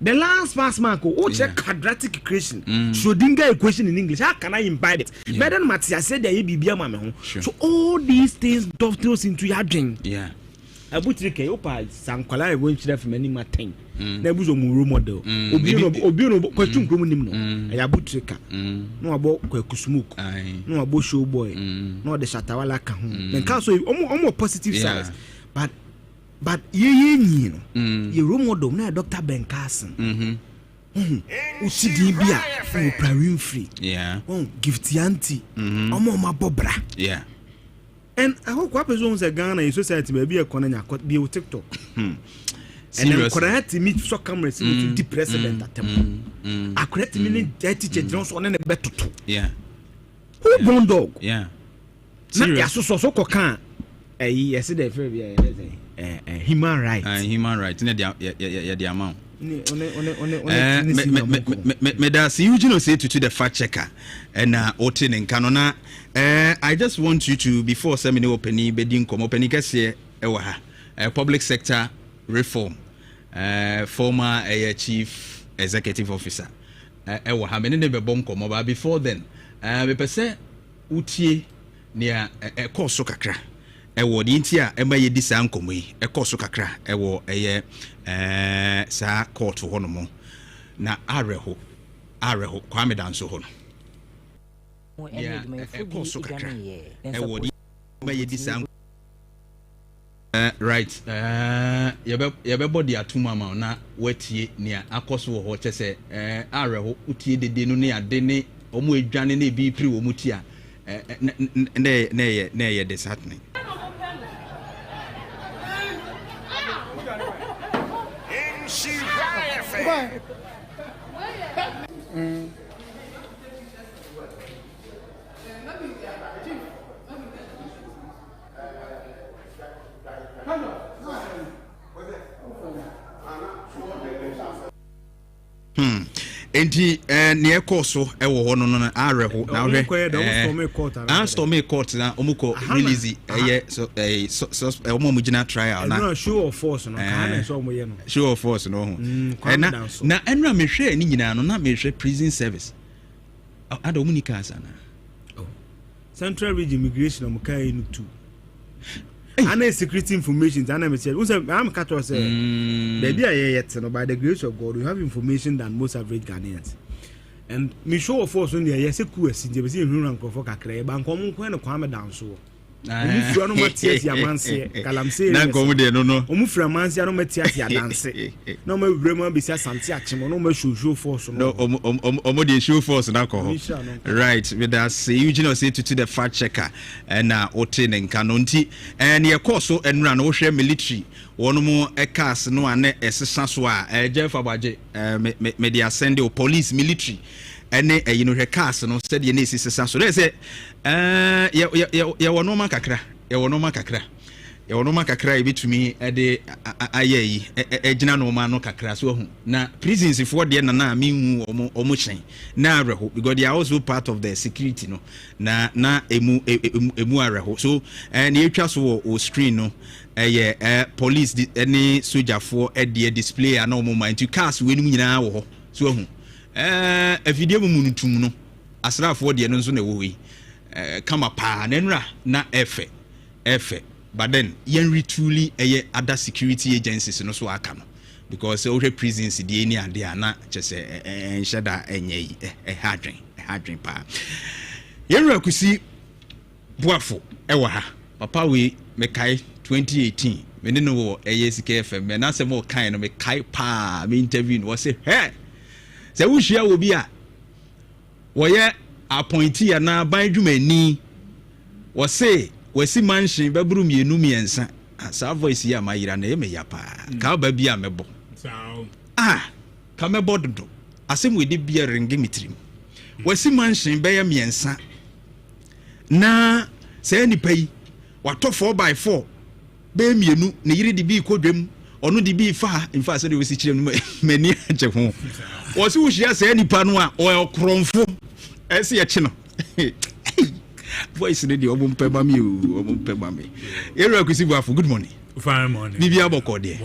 the last pass mark check quadratic equation Schrodinger equation in English how can I imbibe it better than Matthias said there bibia ma me ho so all these things dovetails into your dream abutrike opa sankwala e won chira from any matin na buzo mu role model obi no kwatun krom nim no ya abutrika no abo kwakusumuku no abo show boy no de shatawala ka ho men ka so omo positive sides but but ye role model na Dr. Ben Carson. Usidi bia Oprah Winfrey. Yeah. Gift auntie. Omo ma bobra. Yeah. And I hope what person say Ghana in society may be a corner be a TikTok. And then correct me so cameras to the president at them. I correct me dirty Jones on a better. Yeah. Who born dog? Yeah. Serious. So can yesterday human rights. Human rights. The amount. Medasi Eugene say to the fact checker and Otin and Canona. I just want you to, before seminar opening, bedding come opening, guess here, public sector reform, former chief executive officer. How many never bomb come over before then? Me pese utie near a course so kakra. Ewo di ntia ema ye di sa nkomo yi ekoso kakra ewo eye sa court ho no mo na areho Kwame Danso ho no ya ekoso kakra ewo di ema ye di sa right yebe body atuma ma na watie ne akoso ho chese areho utie dede no ne ade ne omo edwane na ebi pri wo mutia na ye disheartening. Enti ne koso ewo ho no no areho na we stormy court na omuko release so omo mugina trial na show of force no ka so omo ye no show of force no ho na enra mehwe ni nyina no na mehwe prison service ada omunika asana Central Region Immigration omukai no too and security information I'm cut was baby yet by the grace of God we have information than most average Ghanaians. And me show of force on the yes a course in the for Kakre bank Kwame Danso. If you are no Matias Yamanse, Calamse, no Omufra Mansia no Matias Yadanse. No more Bremer besides Santiago, no more show force. No Omodi show force and alcohol. Right, with us, Eugene say to the fact checker and Otin and Canonti and your course and run Osha military. One more a cast no and a Sanswa, Jeff Abaje, media send police military. And you know her cast no said your niece is so they say ya wono makakra ya wono makakra betumi de ayi ejina no ma no kakra so hu na prisons for there na mehu omo chen na areho because they are also part of the security no na emu areho so and you twa so o screen no police any soldier for display and no moment to cast we nyina wo so hu video munutum no asrafo de no nso na wo yi kama pa nenra na efe but then yen truly other security agencies no so aka no because all prisons de any ade na chese enshada enye hadwen pa yen rakusi boafo ewa ha papa we mekai 2018 me no wo sika FM me na se mo kan no me kai pa me interview no say hey se wo hia wo bi a wo ye appointee na ban dwumani wo say wasi mansion baburu mienu miensa sa voice ya mayira na me ya pa ka ba bi a mebo ka mebo dodo asem we de bia ringi mitrim wasi mansion be ya miensa na se ni pai wato 4x4 be mienu ne yiri de bi kodwam onu de bi fa in fact say we si kire no mani aje ho wo si wo hia se ni pa no a o kronfo ese ya chi no voice radio omumpe mami omumpe mami ero akusibu afu good morning fine morning bibia boko de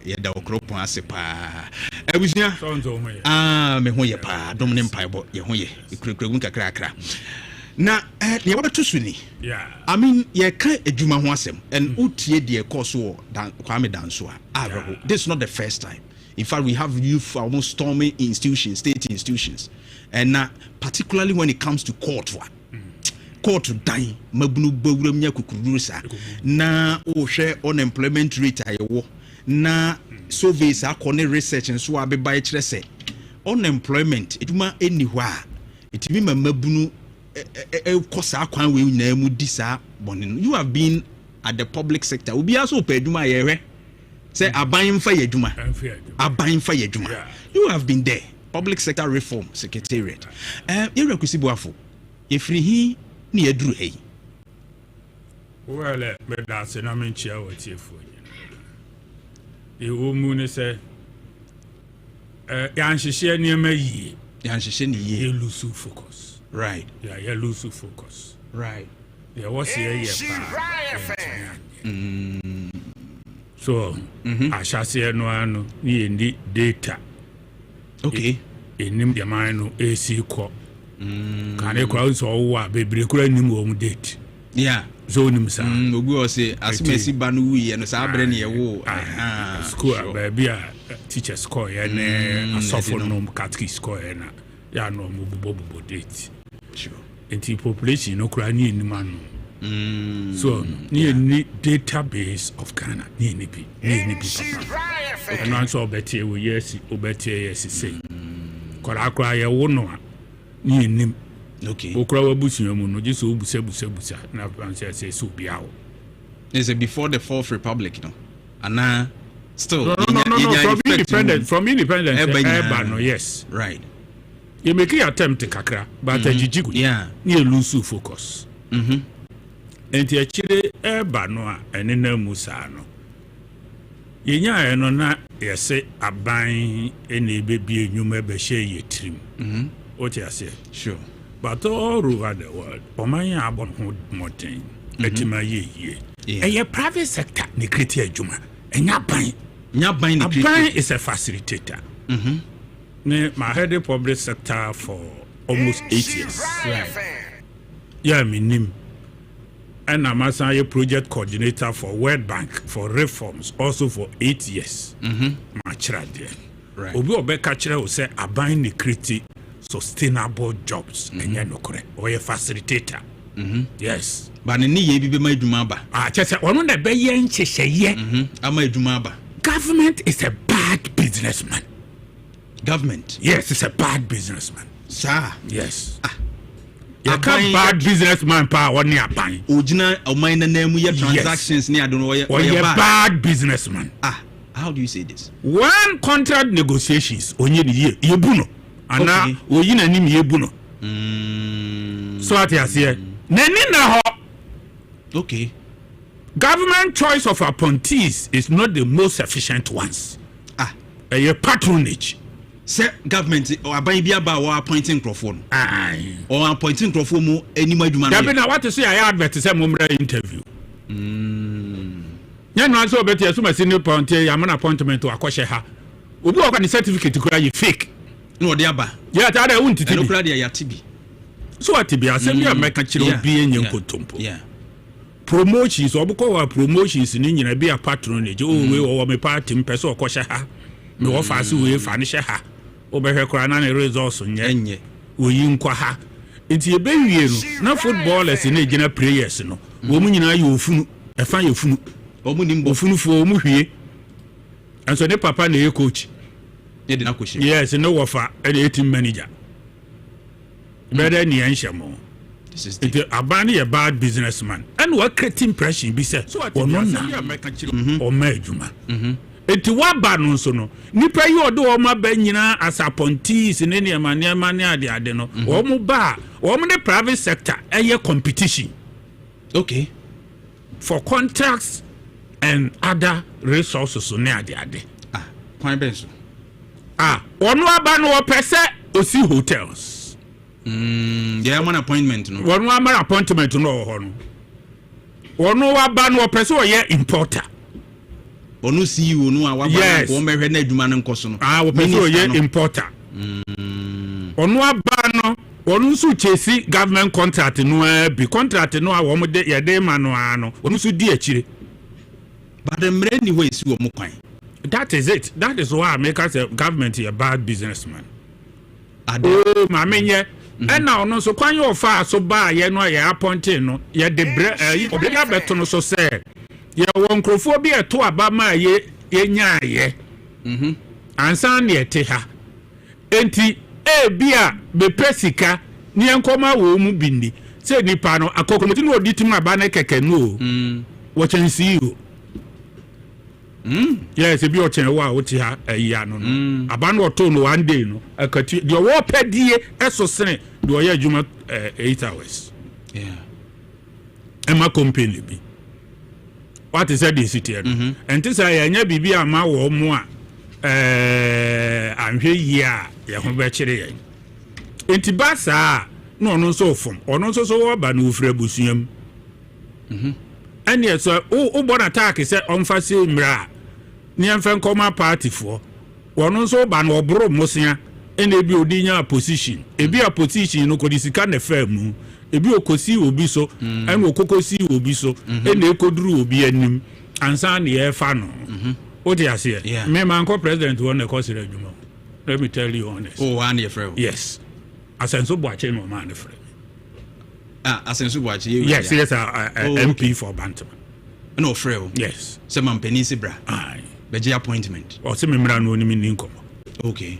ye da okropon ase pa abusia me ho ye pa dom ne mpa bo ye ho ye ikurekuregu kakra na ye wabeto suni I mean ye kan adwuma ho asem and utie de course wo Kwame Danso a this is not the first time. In fact, we have youth almost storming institutions, state institutions, and particularly when it comes to court, court dan mabunu bawuram nya kukuru sa na o hwe unemployment rate ayewo na surveys akone research nso abeba e kire se unemployment eduma eni hɔ a etimi mabunu kosa akwan we nyina mu di sa bɔne. You have been at the public sector obi aso pa eduma yehwe say aban fa yeduma aban fa yeduma. You have been there, public sector reform secretariat. Ira kusibuafo efiri hi ni eduru hey. Well, me that's na me chia what yefo nyina. E wo mu ne say ya nhihye niema yi. Ya nhihye ni yi. You lose focus. Right. Yeah, you lose focus. Right. Yeah, what's here so, I shall say no ano ni data. Okay. Enim de man no AC ko. Kan e kwa so wa bebre kura nim wo mu date. Yeah. So nim sa. Obi o say asimesi ba no wi no sa abre ne wo. School ba bia teacher score ya ne asofo no catechism score ya na. Ya no mu bobo date. Sure. Enti population no kura ni enim ano. So ni database of Ghana ni bi papa. No answer obeti we yes say. Kora ye wo no ni enim. Okay. Okra wa busu mu no just obusa na answer say so bia wo. Is it before the Fourth Republic, no? And still no, from independence no, yes. Right. You make an attempt to kakra, but yeah, you lose focus. And the chile no and in the musano. Yenya no na yese aban any baby you may share your trim. What you say? Sure. But all over the world, Omaya abon hood mountain, Etima ye. And your private sector, the criteria juma, and Yaban is a facilitator. My head of public sector for almost 8 years. Right. Yeah, me name. And I'm a project coordinator for World Bank for reforms, also for 8 years. My child there. Right. Obi obeka chira o say aban ne create sustainable jobs. And you no correct. Or a facilitator. Yes. But ni ye bi ma adwuma ba. Chese ono na be ye nchehye. Ama adwuma ba. Government is a bad businessman. Government? Yes, it's a bad businessman. Sir? Yes. You can't bad businessman pa one near buying. Ojina omina name your transactions near don't know or you're bad businessman. How do you say this? One contract negotiations on your year, you buno. And now we in a name ye buno. So what you say? Nenina ho. Okay. Government choice of appointees is not the most efficient ones. A patronage. Say government or aban bia ba or appointing microphone. Or appointing microphone mo anima duma. That be na what to say I advert say mumra interview. Ya no answer obeti asuma senior appointee ya man appointment to akoshe ha. Obi o ka ni certificate kura you fake. No dey aba. Yeah, that I won't tell you. No kura dey ya tibi. So what be asem ya make kire obi enye nkotompo. Yeah. Promotions obuko wa promotions ni nyina be a patronage. Oh we o me party mpese okoshe ha. Me wo fa se we fa ne hye ha. Obehwe kora na ne results nye oyi nkwa ha enti ebe wie no na footballers ne gina players no wo mu nyina ye ofunu efa ye ofunu omu nimbo ofunu fo omu hwie anso ne papa na ye coach ye de na koshi yes no wofa e de team manager better ni enshamo this is the abani a bad businessman and what creating pressure be say so what no na o ma adwuma eti waba no so no nipa yi odo o ma ba nyina asapontis ne ne ma ne ade no o mu ba o mu the private sector eye competition okay for contracts and other resources ne ade kwan benso ono aba no o pese osi hotels yeah man appointment no ono ama appointment no ho no ono aba no o pese o ye importer onu CEO no awaba ko mehwe na adwuma no nkoso no wo pese ye importer onu aba no onu su chesi government contract no bi contract no a wo mo de ye de ma no ano onu su di akire but the many ways wo mo kwan that is it. That is why I make us a government a bad businessman. Oh, my menye And now no so kwan yo fa so ba ye no ye appointing no ye de obrega beto no so say ye won krofo bi eto aba ma ye nya ye ansan ne ete ha enti bia be pesika ni enkoma wo mu bindi say nipa no akokomoti no odi tim aba na keke no wo chen see you yes ebi o chen wa o ti ha ya no aba no to no one day no akati de wo pedie eso sene de o ya adwuma 8 hours ema company bi what is that the city and this I nya bibi ama wo mu a anhwe yi a ye ho be kire yen enti ba saa no no so fom ono so wo ba na ofra busuam ene so o bon attack say on fa say mra ni amfa koma party for ono so ba na obro mosia ene bi odinya position ebi a position no ko disika na famu ebi okosi obi so ene okokosi obi so ene ekoduru obi anim ansa na ye fa no o dey ase me man ko president won na ko sire adwuma let me tell you honest one year friend yes asenso boache no man friend asenso boache yes MP for Bantama no friend yes se man penisi bra beje appointment o se me mra no ni mi nkomo okay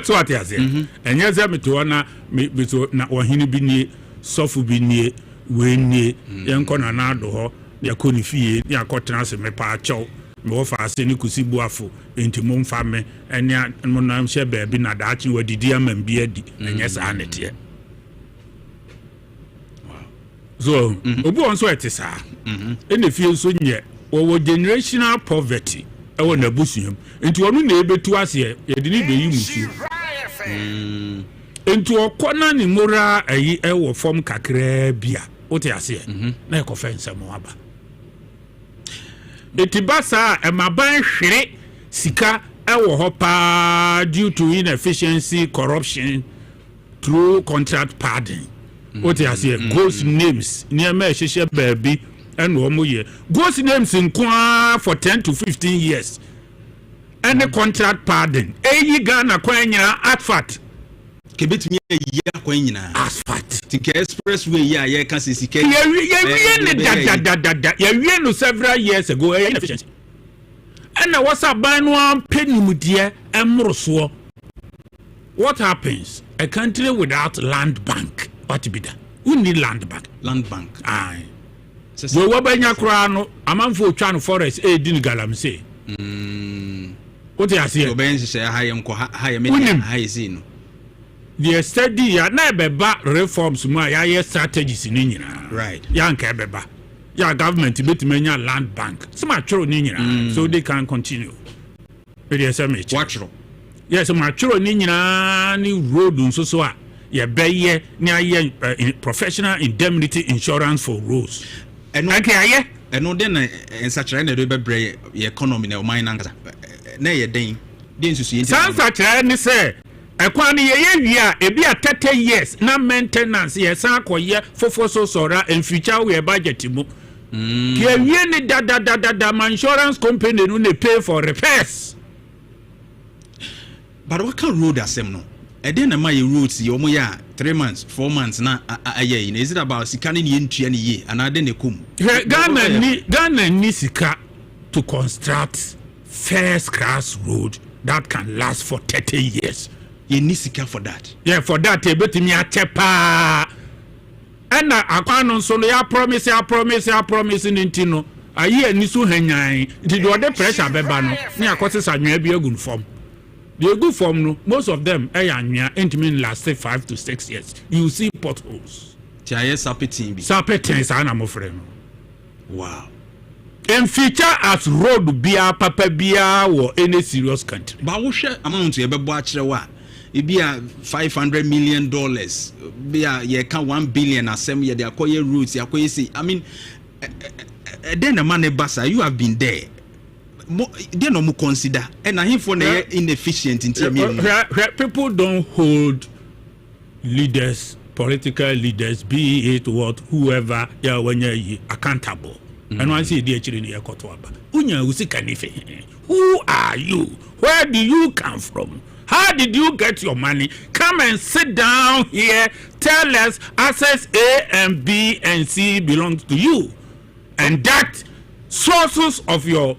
so what you say enye ze me to na me to na ohini bi nie sofu bi nie we nie yenko na ado ho ya koni fie ya kotena se me pa acho me wo fa ase ni kusi buafo enti mo mfa me ene mo na hye baabi na daachi wadidi amam bi adi enye sa anete so obu on so etisa ene fie so nye wo generational poverty ewo na busuam enti onu na ebetu ase ye de ni beyi musu enti okona ni mora ayi ewo form kakra bia wote ase na ekofense mo aba etibasa emaban hwere sika ewo ho pa due to inefficiency corruption through contract padding wote ase ghost names niam ehhehye baabi eno omo ye ghost names nkwa for 10 to 15 years any contract padding eyi Ghana kwanyina asphalt kebetumi eyi kwanyina asphalt tike expressway ya ye kan sisike ye ne da ye wie no several years ago inefficiency and what's up by no penimudie emroso what happens a country without land bank what be that who need land bank aye we wabanya kra no amanfo twa no forest din galamse what you say oben se hayemko hayemedino the study ya na beba reforms mu ya ye strategies ni nyina right ya nka beba ya government betimanya land bank some choro ni nyina so they can continue with the same watchro yes some choro ni nyina ni road nso so a ye beye ni aye professional indemnity insurance for roads eno aye eno den na ensachire na do bebre economy na o man nankasa na ye den susu yin ensachire ni say ekwani ye wia ebi a 30 years na maintenance ye san akoye fofo so sora in future we budget mu ye wie ni da insurance company no ne pay for repairs but what can road asem no e den na my roads ye omo ya 3 months 4 months na aye is it about sikani ni entua ni ye ana den ne kum Ghana ni sika to construct first class road that can last for 30 years. You need sika for that. Yeah, for that e betimi achepa and akwano so no ya promise ntino ayi ani so hanyan nti do the pressure beba no na akose sanwa bi agun form the good form no most of them anwa ntimi last 5 to 6 years you see potholes tiaye sapetin sa na mo frɛ no wow and feature as road bia papa bia or any serious country ba wo hwɛ amount ye bebo a kyerɛ wa ebia $500 million bia ye ka 1 billion asem ye de akoye routes akoye say I mean then the man basa you have been there they no mo consider and na him for na inefficient in people don't hold leaders political leaders be it what whoever ya wanya accountable and one say dey chiri ni ekoto aba unya usika ni fe who are you where do you come from How did you get your money? Come and sit down here. Tell us assets A and B and C belongs to you. And that sources of your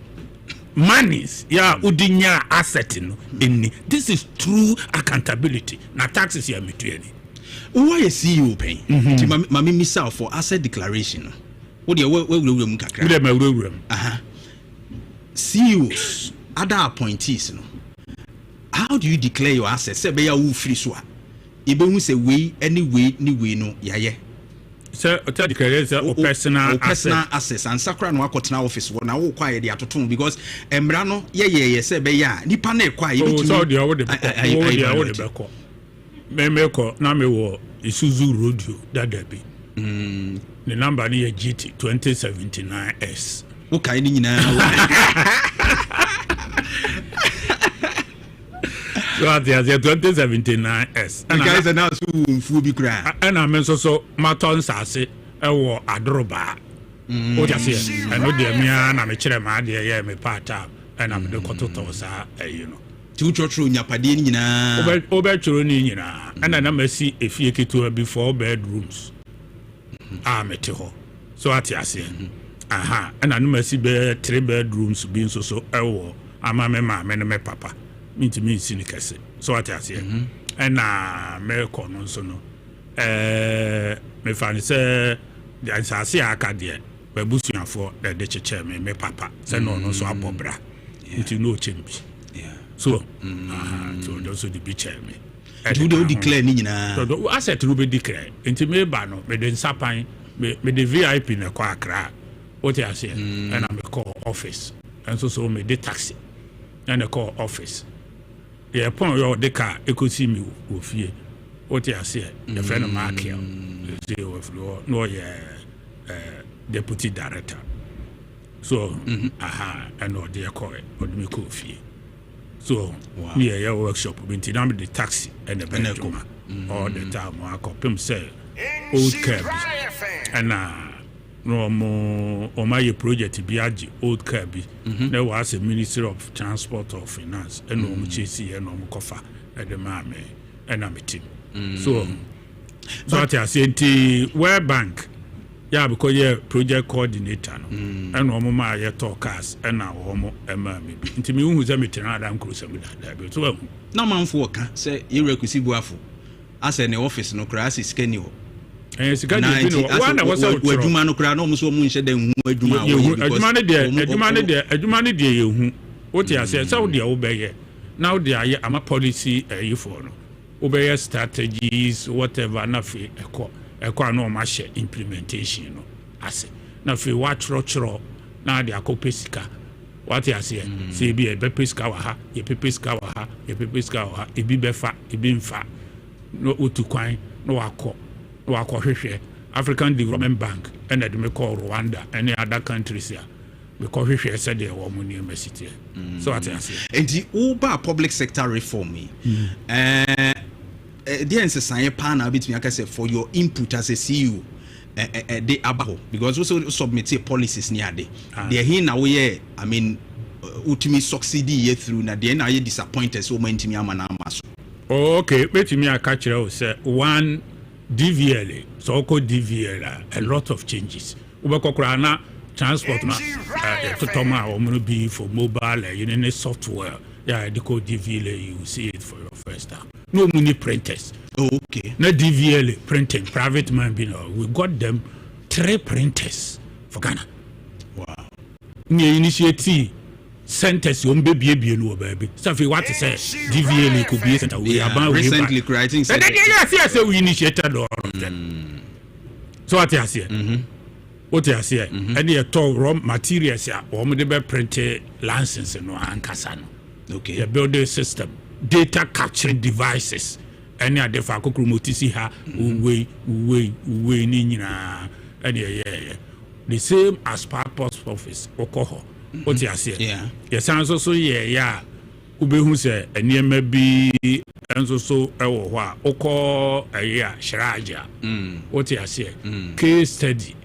monies, udinya asset in this is true accountability. Na taxes here metwani. Why is CEO paying? Mami misa for asset declaration. What do you kakra? CEOs, other appointees, how do you declare your assets? Say be ya wu free so. Ibe hu say way any way no yaye. So to declare say personal assets and sakra no akotena office na wo kwa ye dey atoton because emra no ye say be ya nipa na kwa ye bitumi. So dey wo dey be me ko na me wo Isuzu Rodeo that be. The number ni GT 2079S. Okay, ni nyina. So there 2079S. And guys are now so mfu bi kra. And I mean so maton sase e wo adroba. O just say I know dey me na me kire ma dey ye me part and am dey kototo sa you know. Ti chotro nyapade ni nyina. Obe choro ni nyina. And na masi efie keto be 4 bedrooms. Mete ho. So ati ase. Aha, and I must be 3 bedrooms being so ewo. Ama me ma me papa. Minti me sinikese. So ati ase. And me kono so no. Me fani se the ansase aka de. We busuafo de cheche me papa. Se no so abobra. Inti no chembi. Yeah. So so those the be chair me. Do they declare ni nyina? So asset no be declare. Inti me ba no me de nsapan me the VIP na kwa Accra. What I say, and I'm a call office, and so me the taxi, and a call office. The upon your the car, you could see me with you. What I say, the friend of Mark here, no, deputy director. So, and no, they call it, or me Kofi. So, me a workshop, we now the taxi and the bedroom, all the time, I call him say, old cab, and no more or my project be old car be there was a Ministry of Transport or Finance and no chc and no kofa at the mame and I'm a team so what I say World Bank because you're project coordinator and no mama ye talkers and now homo maybe into me who's a meeting Adam Cruise that so no man for say you requisive wafu as an office no crisis scanning. One was a woman no cry no so munche de hu adwuma de ye what you say so dey obeye now dey am a policy you for no obeye strategies whatever na fi ekọ na o ma share implementation no ase na fi wa chro na dey akopesika what you say say bi e be pesika wa ha ye pesika wa ha ye pesika wa ha e bi befa e bi mfa no otukwan no akọ African Development Bank and the call Rwanda and other countries here because we said they were money university. So what I say. And the Uber public sector reform there is a sign panel between like I said for your input as a CEO they abaho because also submit policies near day. They here now I mean ultimately succeed through na they are disappointed so many me amana maso. Okay, but me I catch you say one DVL, so-called DVL, a lot of changes. Ubakokrana transport na totoma or be for mobile, you know, software. Yeah, they call DVL. You see it for your first time. No money printers. Okay. No DVL printing. Private man, you know, we got them 3 printers for Ghana. Wow. New initiative. Centers you baby no baby. So if you want to say DVL could be center we about recently creating yes we initiated all of them. So what you say? What you say? And you talk raw materials ya or me be print license no ankasa no. Okay. The building system, data capturing devices. Any other for kokromotisi ha we ni nyina and yeah. The same as purpose office okoho. What you say? Yeah. Yes, and so yeah. Ubehu say eniema bi enso so ewo ho a okọ shiraja. What you say? Case study.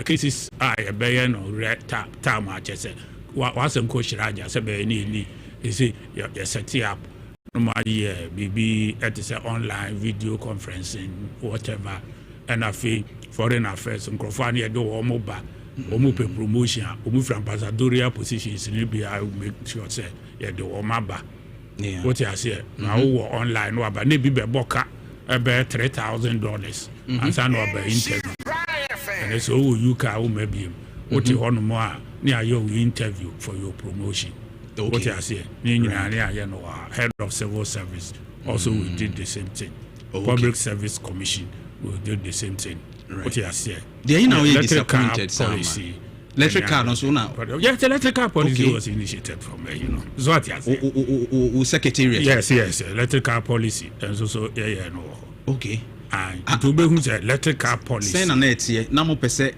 Cases are be no time a chese. Wa sem ko shiraja se be ni you see you set up yeah, maybe at the online video conferencing, whatever, and I feel foreign affairs and Crofania do omoba, omope promotion, omu ambassadorial positions in Libya. I will make sure say yeah do omaba. Yeah. What I say now online no about maybe be boka about $3,000 and some about interview. And so you can maybe what you want more near your interview for your promotion. Okay. What I say, head of civil service also we did the same thing. Public Service Commission we did the same thing. Right. What I say, they now disappointed policy. Electric car also now. Yes, the electric car policy was initiated from so what I say. Secretariat. Yes, electric car policy and so yeah no. Okay. And to be who's electric car policy. Send an here. Now per se.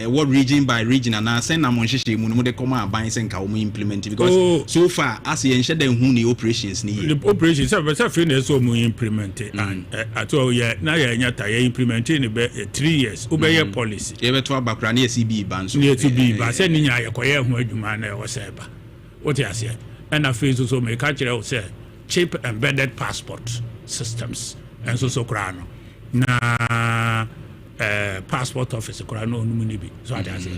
What region by region and I send them on Shishi Muno de Coma by Senka implement because so far as you ensure them who the operations need. The operations are so implemented and at all, yeah, now you're implementing about 3 years. Obey your policy. You ever talk about Crania CB bands near to be, but sending your acquire who you man or Seba. What I say, and I feel so may catch it out, say, chip embedded passport systems and so crano. Na passport office no munibi so I say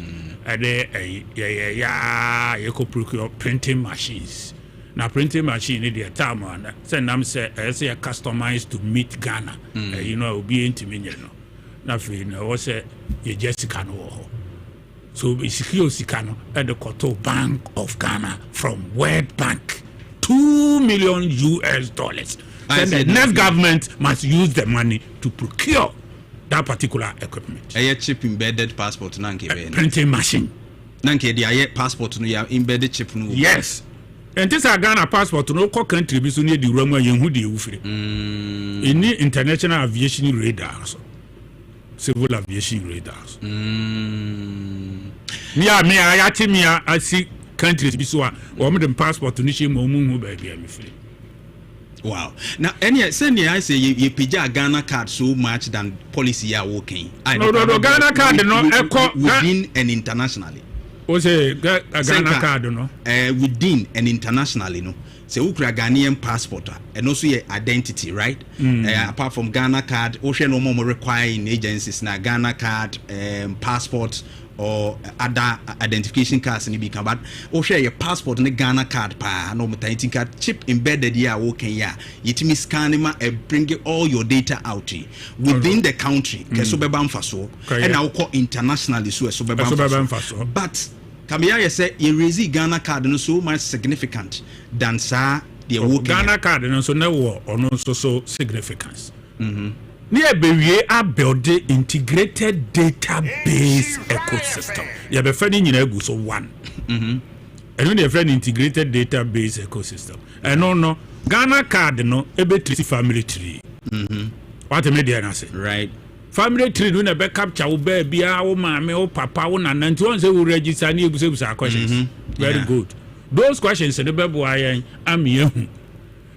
you could procure printing machines. Now printing machine in the time one send them say customized to meet Ghana. You know be intimate no. Now for was you just can so it's Sikano at the Koto Bank of Ghana from World Bank $2 million. Then the next government must use the money to procure that particular equipment. A chip embedded passport, printing machine. Nanke, the passport, no, embedded chip. No. Yes. And this is Ghana passport, no country, be so near the Roma, Yahudi, in the international aviation radars, civil aviation radars. I see countries, be so a woman passport to Nishi Momu, baby, I'm free. Wow. Now, any send I say you pija Ghana card so much than policy are working. No, Ghana card no within and internationally. O say Ghana card no. Within and internationally no. Say ukra Ghanaian passport and also your identity, right? Apart from Ghana card, ocean no more requiring agencies na Ghana card, passport or other identification cards in the become but or share your passport and the Ghana card pa no maternity card chip embedded here working here it means scanning and bring all your data out within the country and now call internationally so but Kamia say you raise Ghana card no so much significant than sir the working Ghana card no so no or no so significance. Near Bewie are building integrated database ecosystem. You have a friend in your so one. And when you friend integrated database ecosystem. And no Ghana card no ebe family tree. What a media say. Right. Family tree do na be capture wo baby wo mama wo papa wo nana nti won say wo register ni ebusa questions. Very good. Those questions the be boy am yehu.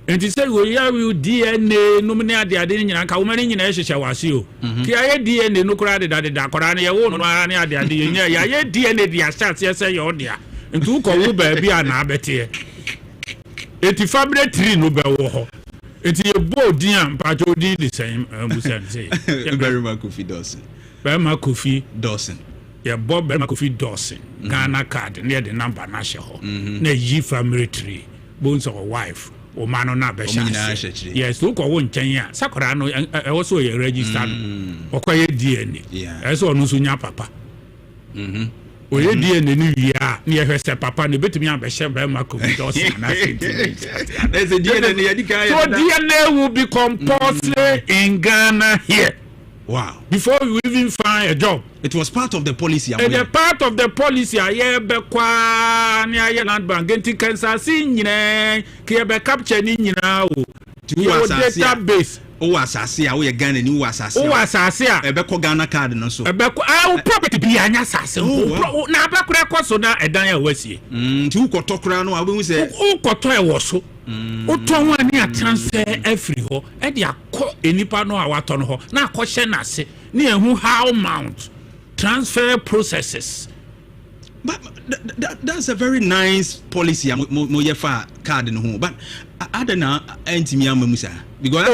And he said, we have DNA, no many are the idea, and woman in Esha was you. Kia DNA, no credit that the Dakorani, you won't run the idea. Ya DNA, the assets, yes, your dear. And two call baby and abete. It's a family tree, no bell. It's a board, dear, but you did the same. Barima Kofi Dawson. Barima Kofi Dawson. Yeah, Bob Barima Kofi Dawson. Ghana card near the number national. Ne ye family tree. Bones of a wife. O mano na besha. Yes, look on Kenya. Sakura no also a registered or quite DNA. Yeah. As on Sunya Papa. O ye DNA new year near her papa and bet me a besha Barima Kofi Dawson. There's a DNA. So DNA will be compulsory in Ghana here. Wow. Before you even find a job. It was part of the policy. And the part of the policy, I near land bank, getting cancer, seeing, Kiaba capturing now. Database. Oh, Assasia, we again and you Assasia. Oh, Assasia, a Beko Ghana card and also. I'll probably be an assassin. Now, back so now a Daniel Wessie. Two Cotocrano, I will say. Oh, Cotoy was so. Oton near transfer every ho, and ya call any pano our ton ho. Now, question us near who how mount transfer processes. But that's a very nice policy. Moyefa card in home. But I don't know antimi amamusa because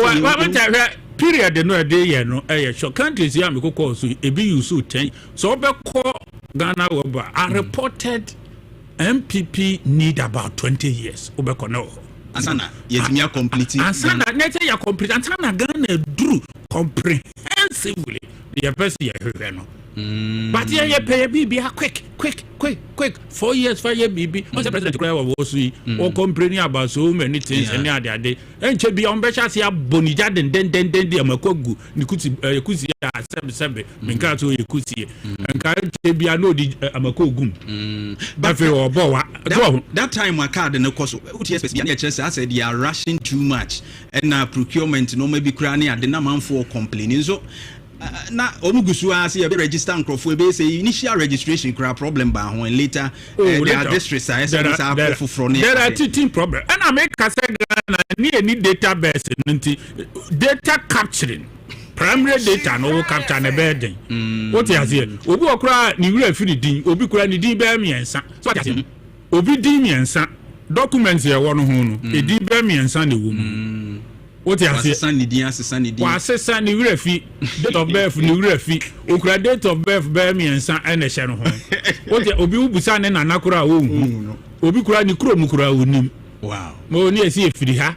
period no dey no sure countries here me call so e be use 10 so obekọ Ghana Weba are reported MPP need about 20 years obekọ no ansana yetimi complete ansana nete ya complete ansana Ghana drew comprehensively the person here no but yeah pay bibi quick 4 years 5 years bibi what's the president cry was we or complaining about so many things and ade enche bi on besha se abonija den amakogu nikuti kusi asebe minka to yekuti enka enche bi no di amakogum but that time my card no cost UTS be na chese said they are rushing too much and procurement no maybe cry na ade na man for complaining so na omugusu ase e be register nkrofo e be say initial registration cra problem ba ho and later there are districts are for there are two problem and I make say Ghana need database nti data capturing primary data no capture na burden what you say obi okra ni wura firi din obi kura ni din ba miensa so what you say obi din miensa documents ye wo no ho no e din ba miensa na wo mu what you say asesa ni wura fi date of birth ni wura fi okra date of birth ba miensa na hye no ho what obi ubusa ne nanakura wo hu obi kura ni kuro mu kura onim wow mo ni esi efiri ha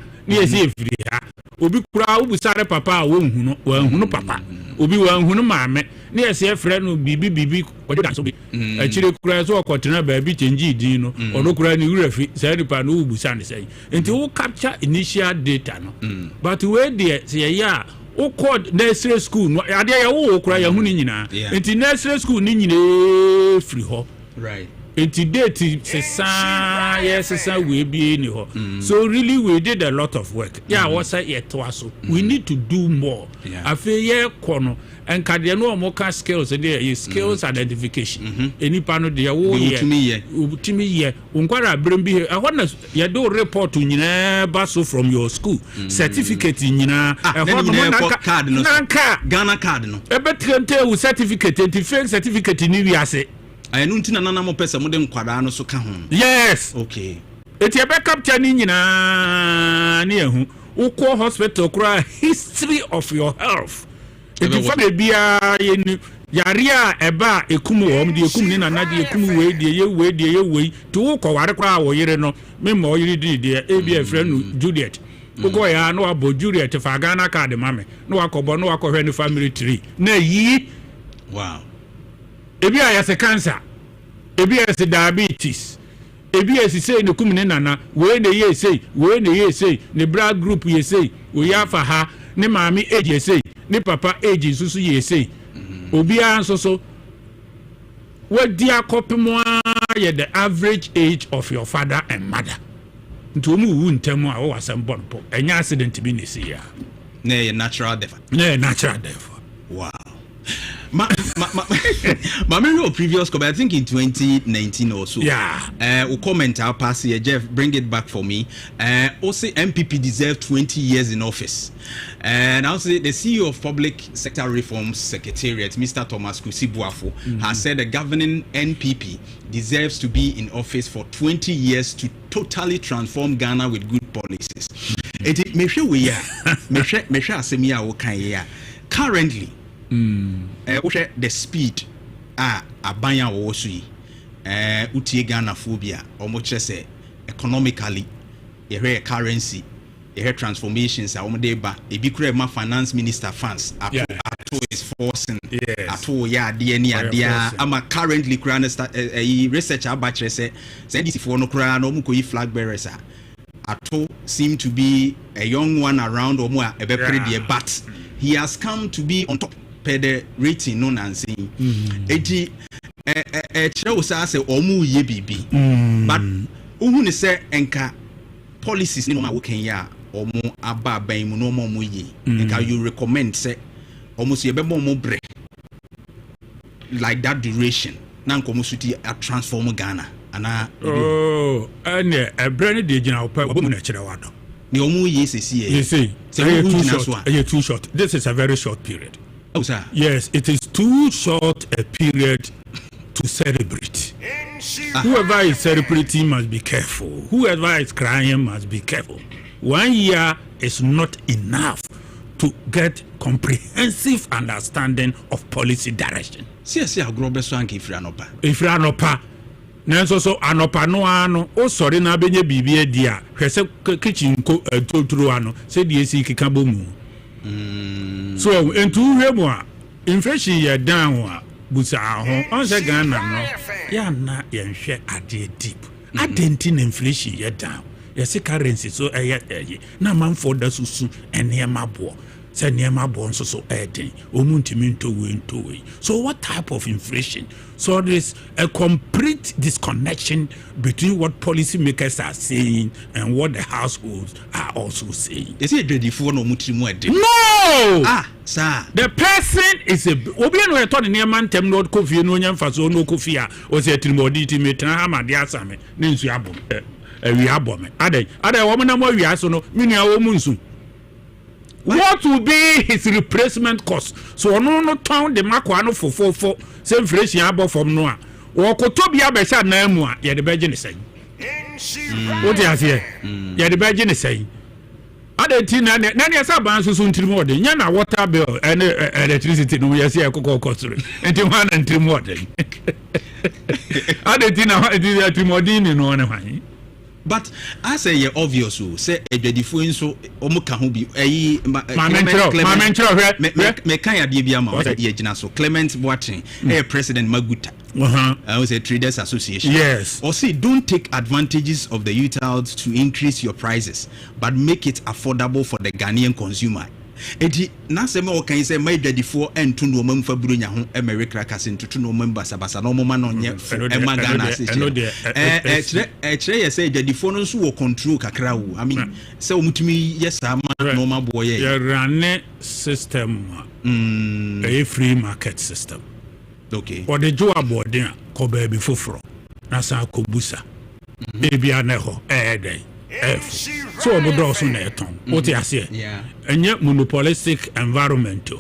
obi kura ubusare papa wo nhunu papa obi wa nhunu maame ne ese efre no bibi ojoda so bi achire kura so okotena ba bi change din no ono kura ni wurafi say nipa no ubusane say enti wo capture initial data no but we there say ya o code nursery school no ade ya wo kura ya hu ni nyina enti nursery school ni nyina free ho right enti date sesa we be ni ho so really we did a lot of work was so we need to do more afi ye kono enkade no mo ka skills there skills identification enipa no de wo ye utimi ye unkwara brem bi ehona ye do report nyina baso from your school certificate nyina ehona card no Ghana card no ebetrente wo certificate fake certificate ni wiase ayenu ntina nana mo pesa mo de nkwada no so ka ho yes okay eti ebe capture ni nyina ni ehu uko hospital kura history of your health eti fa be bia yaria eba ekumu wom de ekumu ni nana de ekumu we de ye we to uko ware kura wo yire no me mo yire de ebia friend Juliet uko ya no abo Juliet fa Ghana card mame no wakobo no wakohwe ni family tree na yi wow ebi ayase cancer ebi ayase diabetes ebi ayase say ne kumne nana we ne ye say ne bra group ye say we yafa ha ne mami age ye say ne papa age susu ye say obi anso so we dia kopimo ye the average age of your father and mother nto mu wu ntemu a wo wasem bon po enya accident bi ne say ya na natural death wow my memory previous comment I think in 2019 or so we comment our past year Jeff bring it back for me also MPP deserve 20 years in office and also the CEO of Public Sector Reforms Secretariat Mr. Thomas Kusibuafo has said the governing NPP deserves to be in office for 20 years to totally transform Ghana with good policies it me sure we are me sure asemia wo kan ya currently the speed abanya wo so yi utie Ghana phobia omo chese economically your currency your transformations omo ba ebi kure ma finance minister funds ato is forcing ato ya de ani adea ama currently kura research abachre say ndc for no kura no omo koyi flag bearers ato seem to be a young one around omo a ebepre de but he has come to be on top per the rating no nancy eti chere say say omu ye bibi but uhu ne say enka policies ni ma woken ya omu aba ban mu no omu ye enka you recommend say omu so ye be mo bre like that duration na nkomu suti a transform Ghana ana and a brand de gina opa omu na chere wado ni omu ye sesi you see too short this is a very short period. Oh, sir. Yes, it is too short a period to celebrate. Whoever is celebrating must be careful. Whoever is crying must be careful. 1 year is not enough to get comprehensive understanding of policy direction. See agro so anke ifra anopa nanso so anopa no ano o sori na benye bibie dia hwese kitchen ko toturu ano se die si kika bomu. So entu hwemu a inflation ye down a busa ho on se Ghana no ya na ye hwe ade deep adenti na inflation ye down ye se currency so na man for da susu ene mabo se ne mabo nso so eden omuntimi ntowe. So what type of inflation? So there's a complete disconnection between what policymakers are saying and what the households are also saying. Is it ready for no mutrimu ede? No! Sir. The person is a obi no eto ne man tem no Kofi no nyamfa so no Kofi a o se trimodi ti metra ha ma de asame ne nsu abom wi abom ade wo na mo wi aso no minua wo mu nsu. What will be his replacement cost? So no town the makwa no for same inflation above from no a wo kotobi abesha na mu a ye de beje ne sei. What you say? Ye de beje ne sei. Ade na ne sa ban so ntirimo de nya na water bill and electricity no ye say kokko kosure. Enti wan ntirimo de. Ade na ntirimo de ni no ne hwan. But I say you're obvious so say edwadifo nso omuka ho bi me kan ya de bia ma ye gina so Clement Boateng president Maguta I was a traders association. Yes. Or say don't take advantages of the youths to increase your prices but make it affordable for the Ghanaian consumer. Eti na se me o kan se my dadifo entu no mamfa buronya ho America kasin tutu no mamba sabasa no mama no nye Ghana se kire ye say dadifo no nso wo control kakra wo I mean say omutumi yes ama no ma boy ye run system a free market system. Okay. Or the jo abodin ko ba bi foforo na sa ko busa e bia na ho dey so obodo so na eton what you say enye monopolistic environment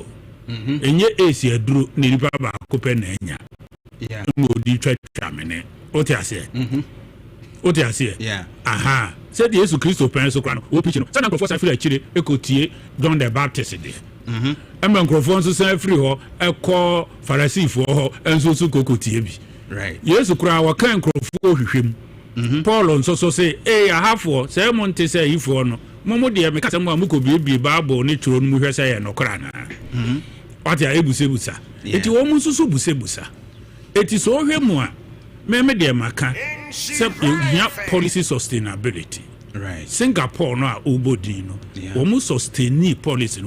enye esi aduru ni riba ba ko pe na enya mo di twatwa mene what you say what you say aha said Jesus Christ pen so kwano wo pichi no sana crofo sa feel akire ekotie John the Baptist dey emma crofo so sa free ho ekọ Pharisee ho enso so kokotie bi right Jesus kura wa kan crofo hwehwem Paul on so say I have for say monte say if no momo de me kasa mo amuko bie Bible ni turo mu hwe say no kra na what ya ebusebusa eti wo mu susu busebusa eti so hwe mu a me de maka say policy sustainability right Singapore no a obodi no wo mu sustain policy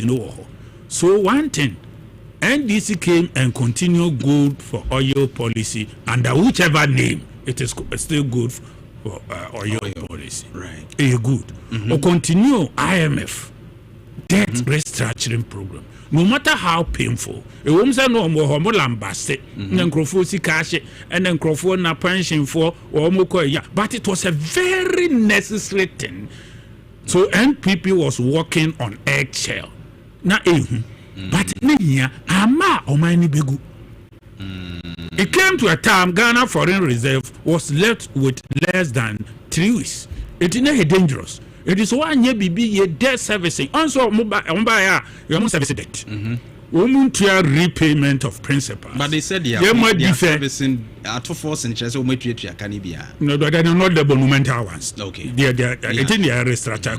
no wo so one thing NDC came and continued good for oil policy under whichever name. It is still good for oil policy. Right. Good. Or continue IMF debt restructuring program. No matter how painful. A woman say no more lambase, then crofo cash and then crofo na pension for or but it was a very necessary thing. So NPP was working on eggshell. Na but niya ama o mani begu. It came to a time Ghana Foreign Reserve was left with less than 3 weeks. It is not dangerous. It is one year BB debt servicing. Also, mobile service debt. Repayment of principal. But they said they are servicing at force and chess or material canibia. No, but they are not the monumental ones. Okay. They are restructure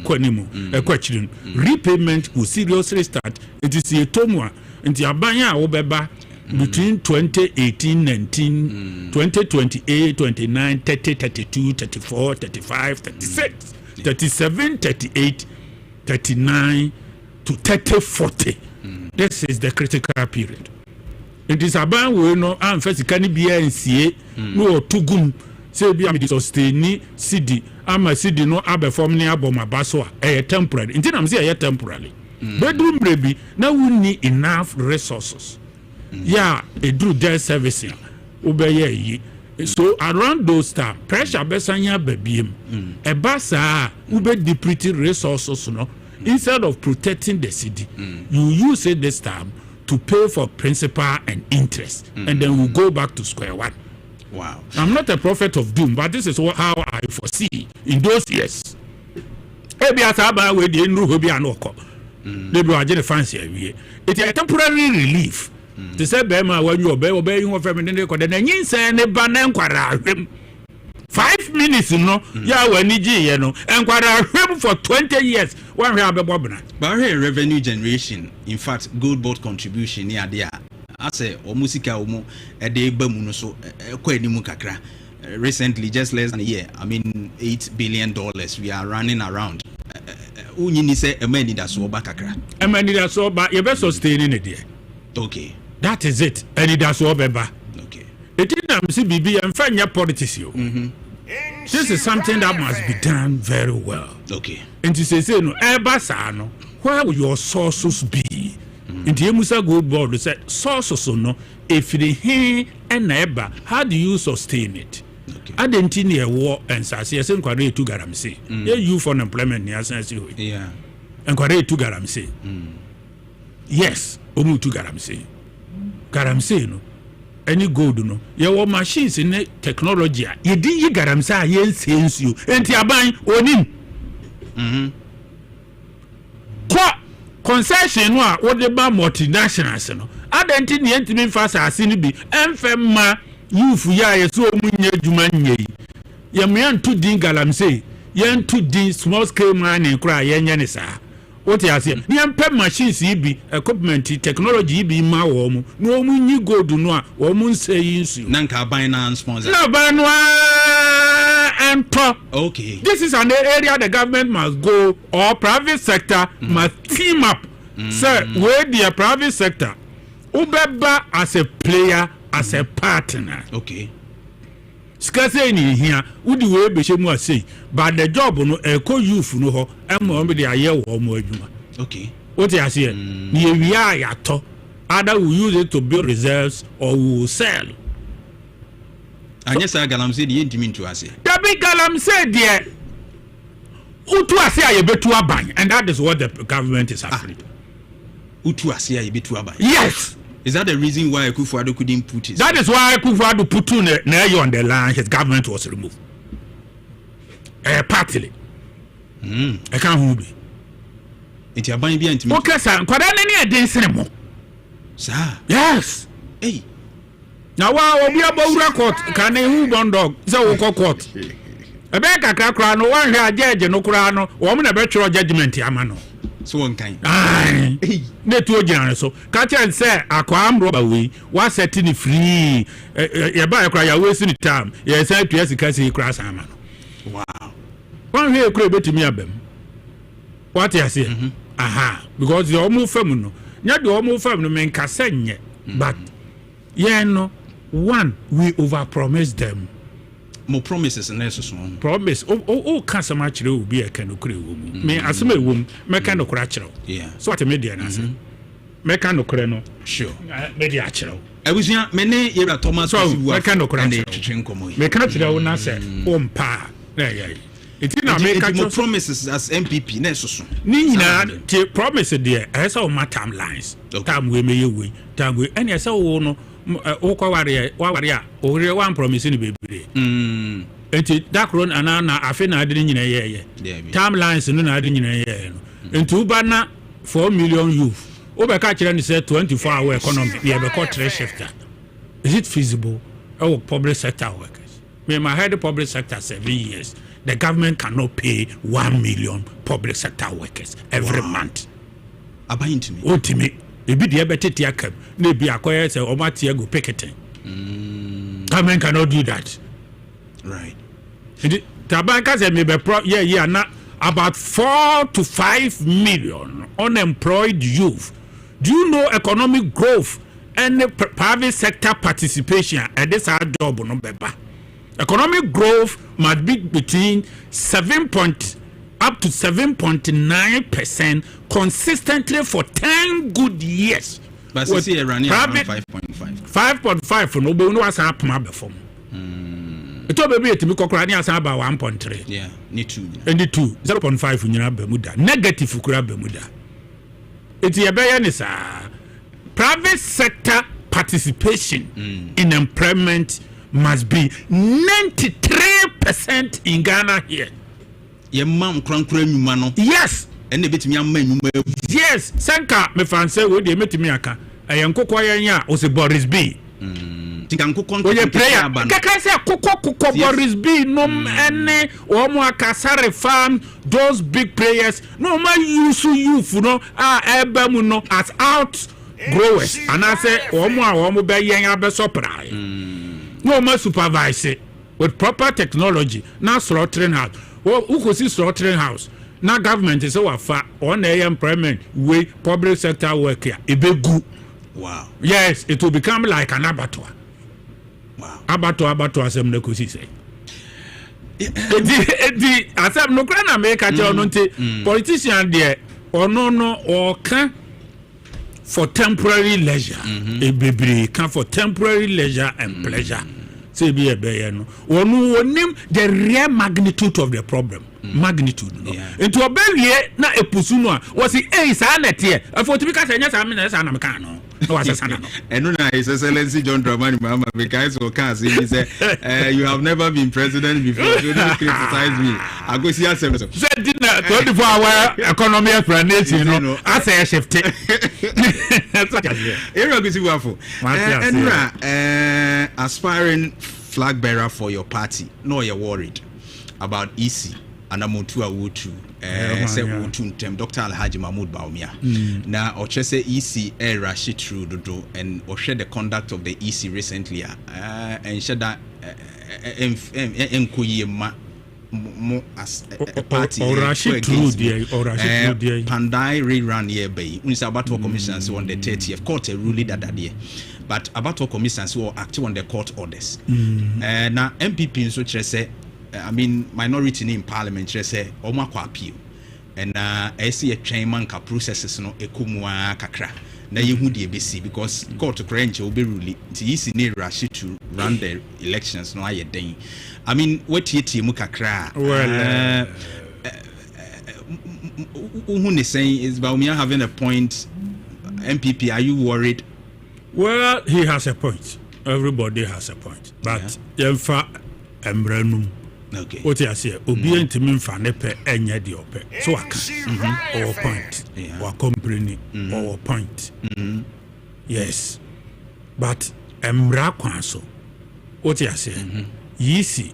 a question. Repayment will seriously start. It is a tomwa. And the Abaya Obeba. Between 2018, 19, 2028, 29, 30, 32, 34, 35, 36, 37, 38, 39 to 30, 40. This is the critical period. It is about we know and first can be NCA no tugum say be am sustain CD am CD no abefom ni aboma baso a temporary. Inti am say a temporary. Bedroom baby now we need enough resources. Yeah, a do debt servicing. Obey so around those time, pressure besanya babiem. A basa ube depleted resources no. Instead of protecting the city, you use it this time to pay for principal and interest, and then we'll go back to square one. Wow. I'm not a prophet of doom, but this is how I foresee in those years. ebi asaba we dey nru ho bi anoko dey be agye fancy awie it is a temporary relief to say be ma wanyu obey hu fam ne ko de na nyinsan ne ba na nkwara ahwem 5 minutes no ya wani ji ye no enkwara ahwem for 20 years one hwe abebobna but revenue generation in fact gold board contribution ni ade a ase omusika omu ede ba mu no so kwa animu kakra recently just less than a year I mean $8 billion we are running around unyini say emani da so ba kakra emani da so ba ye be sustain ne de okay that is it eni da so ba okay etina msi bibi emfanya politics yo this is something that must be done very well okay and to say no eba sa no where will your sources be nti emusa gold board say sources no efiri he na eba how do you sustain it identity near war and sase yesen kware etu garamse you for employment ni asanse ho yeah and kware etu garamse yes omu etu garamse no any gold no ye wo machines ne technology ye di yi garamse a ye nsensuo enti aban onim kwa concession no a wo de ba multinationals no identity ni entimi fa sase ni bi emfema youth ya ye so munye adwuma nyei ye me to din galamse ye to din small scale mining kra ye nya ne saa what you say ni empe machines bi equipment technology bi ma wo mu no mu nyi gold no a wo mu nsayi nsu na nka ban na sponsor na ban no ento okay this is an area the government must go or private sector must team up sir where the private sector ubeba as a player as a partner okay skase ni hia udi we be shemu asei but the job no eko youth no ho emo be dey aye wo mo adwuma okay what you say ni ewia ya to either we use it to build reserves or we will sell anya sa galamse de yentimi ntu ase the big galamse de utu ase aye betu aban and that is what the government is afraid utu ase aye betu aban yes. Is that the reason why Akufo-Addo couldn't put his... That is why Akufo-Addo put on the line, his government was removed. Partly. I can't hold it. It's a bunny behind me. Okay, sir. Could I any dance anymore? Sir? Yes. Hey. Now, why we are about court? Can they move on dog? So, court. A back a crown, one here, judge, no crown, woman a better judgment, Yamano. So one kind. Aye. Ne to general so. Catch and say akwam roba we was setting free. Ya ba akwa ya waste the time. Ya say to yes kasi cross ama no. Wow. One here kure betimi abem. What you say? Aha. Because the omu fam no. Nya the omu fam no men kasa nye. But yeah no one we overpromise them. More promises and so promise oh cancer match will be a kind of crew me as a woman mechanical cratural yeah so what a media mechanical creno sure media channel I was young many era Thomas mechanical mechanical na say pa yeah it's in America promises as MPP neso ni na promise there as all my timelines time we may we time we and yes oh no okwa ware ore one promise ni bebre enti dakron ana afi na ade nyina ye timelines no na ade nyina ye no enti uba na 4 million youth obeka kire ni say 24 hour economy ye be call trade shifter is it feasible our public sector workers me my head public sector 7 years the government cannot pay 1 million public sector workers every month abayin to me ultimate ebi de betete akam na ebi akoye say o mate go picketing government cannot do that right tabanka say me be yeah na about 4 to 5 million unemployed youth do you know economic growth and private sector participation at this job no beba economic growth must be between 7 up to 7.9% consistently for 10 good years. But you see around 5.5. 5.5 for no was up my before. It will be to me Cochrane as about 1.3. Yeah, need 2. And the 2 0.5 in your Bermuda. Negative for Bermuda. It's a bayanisa. Private sector participation in employment must be 93% in Ghana here. Ye mam krankra nyuma no. Yes. Ene betimi amma nyuma. Yes, sanka me fan say we dey metimi aka. Ayenkokwa yen a o se Boris B. Tinka nkokon oye prayer kaka say kokoko Boris B nom ene o mo akasare farm those big prayers no ma use youth no eba mu no as out growers and I say o mo be yen abesoprai no ma supervise with proper technology na slaughtering house who go see slaughtering house na government is so far on employment we public sector work here e be good. Wow. Yes, it will become like an abattoir. Wow. Abattoir asem na kosi say. Edi asem no kra na make aje ono nte politician there ono or can for temporary leisure. E bebre can for temporary leisure and pleasure. Say be e be no. Onu onim the real magnitude of the problem. Magnitude no. Into obewie na epusu no a was say sa na tie. Afo to be ka say nya sa me na sa na me kan no. And now His Excellency John Dramani Mahama because he said, you have never been president before, so don't criticize me. I go see us. Said 24-hour economy explanation, you know, I say I shift it. Aspiring flag bearer for your party, no, you're worried about EC and Amotua Wutu. Say Wutuntem, Dr. Alhaji Mahmoud Baumia. Now, Ochese EC Rashi through do and Oshe the conduct of the EC recently, and Shada Nkuyima as a party or Rashi through the Pandai rerun year bay. When about commissions on the 30th court a ruling that day. But about commissions who are active on the court orders. Now MPP in such say. I mean, minority in parliament say Omako appeal. And I see a chairman ka processes no ekumwa kakra. Na yehu the ABC because court to cranch will be ruling. It's easy rush to run the elections no aye den. I mean, what yeti mu kakra. Well, who is saying is Baumia having a point. MPP, are you worried? Well, he has a point. Everybody has a point. But Yemfa Embrenum. Okay. What I say, obedient to me for nepe enya di ope. So I can our point. Or company our point. Yes. But Embra Kwanso. What I say, yisi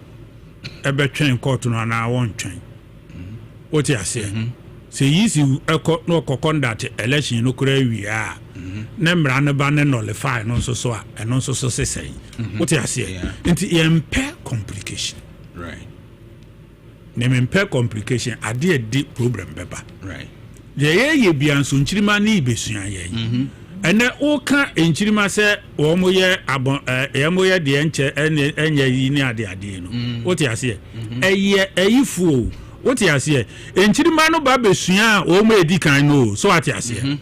ebe train court no na won train. What I say, say yisi no conduct election no kura wi a. Na mbra ne ba ne nullify no so a eno so say. What I say, nti yempe complication. Right. Name per complication a deep problem beba. Right. Ye bianso nchirima ni besua ye. Ene o ka nchirima se wo mo ye abon mo ye de enche enye yi ni ade no. What you say? Eye eyifu. What you say? Nchirima no ba besua o mo edi kan no. So what you say?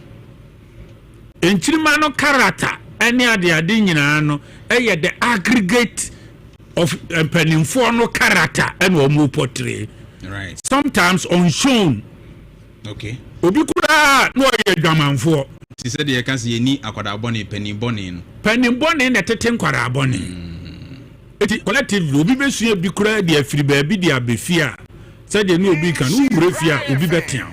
Nchirima no character ene ade nyina no eye the aggregate of penning no character and more portray. Right. Sometimes unshown. Okay. Obi kura no ye dwaman for. She said you can see ni akwada boni penny boni. Penny boni na teten kwara boni. Eti collective obi besua bi kura de afiri ba bi de abefia. Said you no obi kan umure fia obi betia.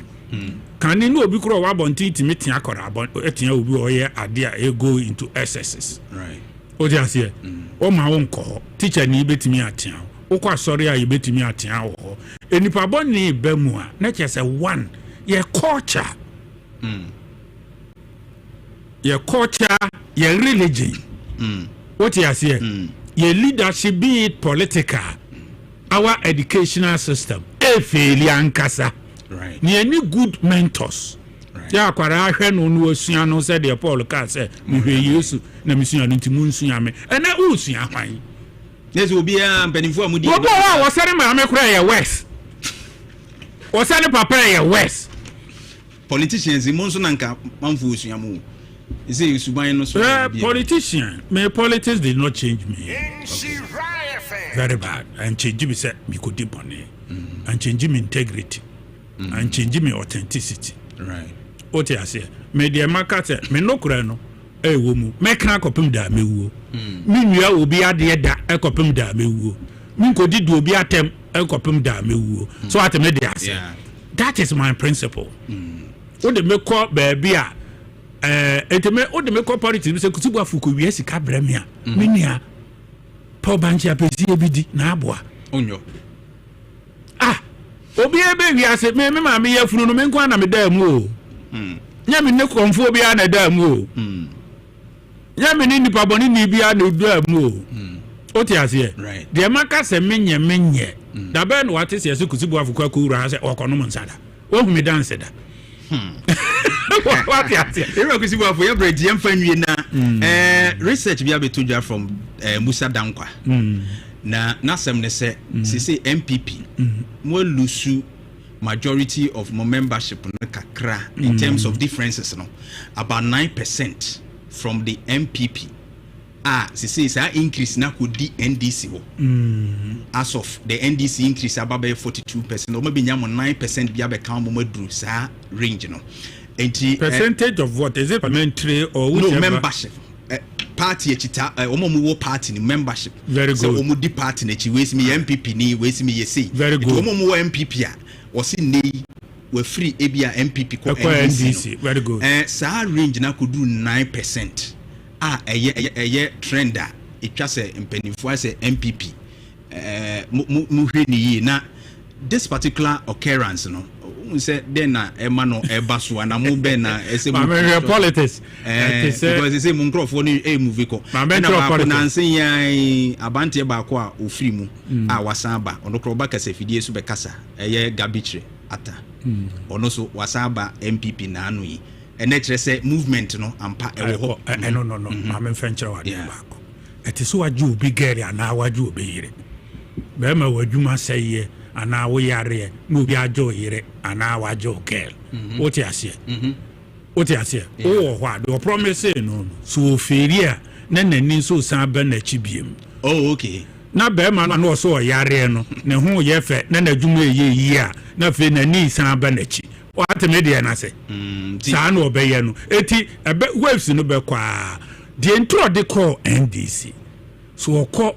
Kan ni no obi kura wa bonti timiti akwara boni etia obi oye ade a go into excesses. Right. O just here. O ma won ko teacher ni betimi atia. O kwa sorry a betimi atia wo. Enipa boni ba mu a na che say one your culture. Your culture, your religion. What you say? Your leadership, be it political, our educational system, failure ankasa. Right. Ni any good mentors. Ya kwara ahwe no no asua no said the Paul ka say me hwe Yesu na misua no ntimu nsua me ena usua hwan yes obi a mpanimfo amudi obo wa wosare ma me kura ye west wosare papa ye west politicians imonso nanka manfo usua mu is it suban no so politician me politics did not change me. Okay. Very bad and change me say me could deep on it and change me integrity and change me authenticity. Right. What you say? Me the market me no kura no e wo mu me kan kopem da me wo me nua obi ade da e kopem da me wo minko di do obi atem ekopem da mewu so atem ne dey ase that is my principle o de me call baby a eteme o de me call politics se kutubu afuko wi sika bremia menia po banchi apesi ebidi na aboa onyo obi ebe wi ase me ma me yafunu no me nko na me da mu o nya me ne konfo obi na da mu o nya me ni nipa boni ni bia na da mu o o ti ase de maka se menye da be no wate se kutubu afuko akura se okono mo nsada o hu me dance da what ya say e kusibu afo ya bread yem fa nwie na research bia betuja from Musa Dankwa na sem ne say say MPP mo lusu majority of my membership na kakra in terms of differences no about 9% from the MPP say increase na could the NDC as of the NDC increase about 42% or maybe 9% bia be count mo dru sa range no percentage of what is it parliamentary or no membership party echita omo party ni membership very good so omo di party na chi wesi me MPP ni wesi me yesi very good omo MPP a wasi nei we free ebia MPP ko NDC very good sa range na could do 9% eye trend a etwa se mpanimfo ase MPP mu hwe ni na this particular occurrence no say then na emano ebaso na mo be na ese politics because say mun crofo ni move ko na ba na nsen yan abante ba ko a ofiri mu wasan ba ono kro ba kasa fidie so be kasa eye gabitre ata ono so wasan ba MPP na anu yi ene kire say movement no ampa ewo ho no ma men fenchire wa dem ba ko etiso waju obi gere ana waju obi yire be ma wadwuma seye ana wo yare no bi ajo yire ana wajo girl what you say what you say oh what do promise no so feria na nani so san ba na chibiem oh okay na be ma na so yare no ne ho ye fe na nadwuma ye yi a na fe nani san ba na chi what me dey na say san no be ye no eti ebe waves no be kwa the intro de call NDC so ko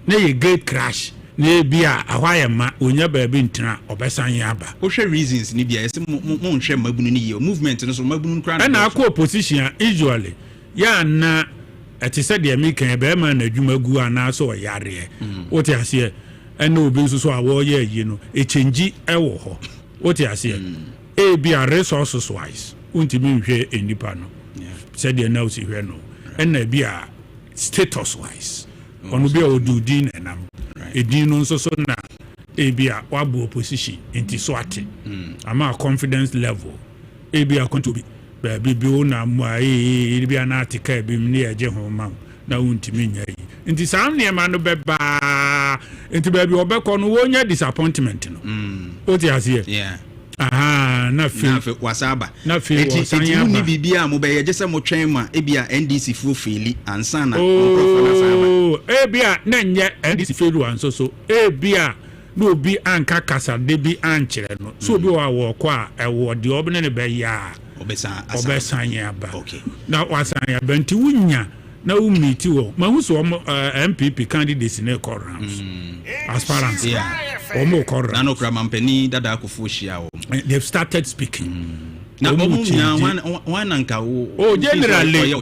na ye great crash na bia ahwaye ma onya baabi ntina obesan yaba o hwe reasons ni bia ese mo nhwe mabunu ni ye movement no so mabunu kra na akọ opposition usually ya na etise de American be ma na adwuma gu ana so yare o ti ase ena obi nso so awo ye yi no echenji ewo ho o ti ase e bia resources wise untimi nhwe enipa no se de na o si hwe no ena bia status wise onu bia odudin enam edin no so na ebia wabu opposition into swati ama confidence level ebia kontobi baby na mo ebia na atika bi mni eje ho ma na untimi nya yi nti sam ne ma no beba nti baby obekọ no wonya disappointment no o ti ase na fe wasaba na fe wasanya ni bibia mo be ye jese mo twen ma ebia NDC fu feli ansa na ebia na nye NDC felu anso so ebia no bi anka kasa de bi ankere no so bi wa wo kwa ewo de obne ne be ya obesan ya ba okay na wasan ya benti wunya na umiti wo ma hu so MPP candidates ne corrams aspirants omo corrams na no kra mampani dada akofo hia wo they've started speaking na omo nya one anka wo generally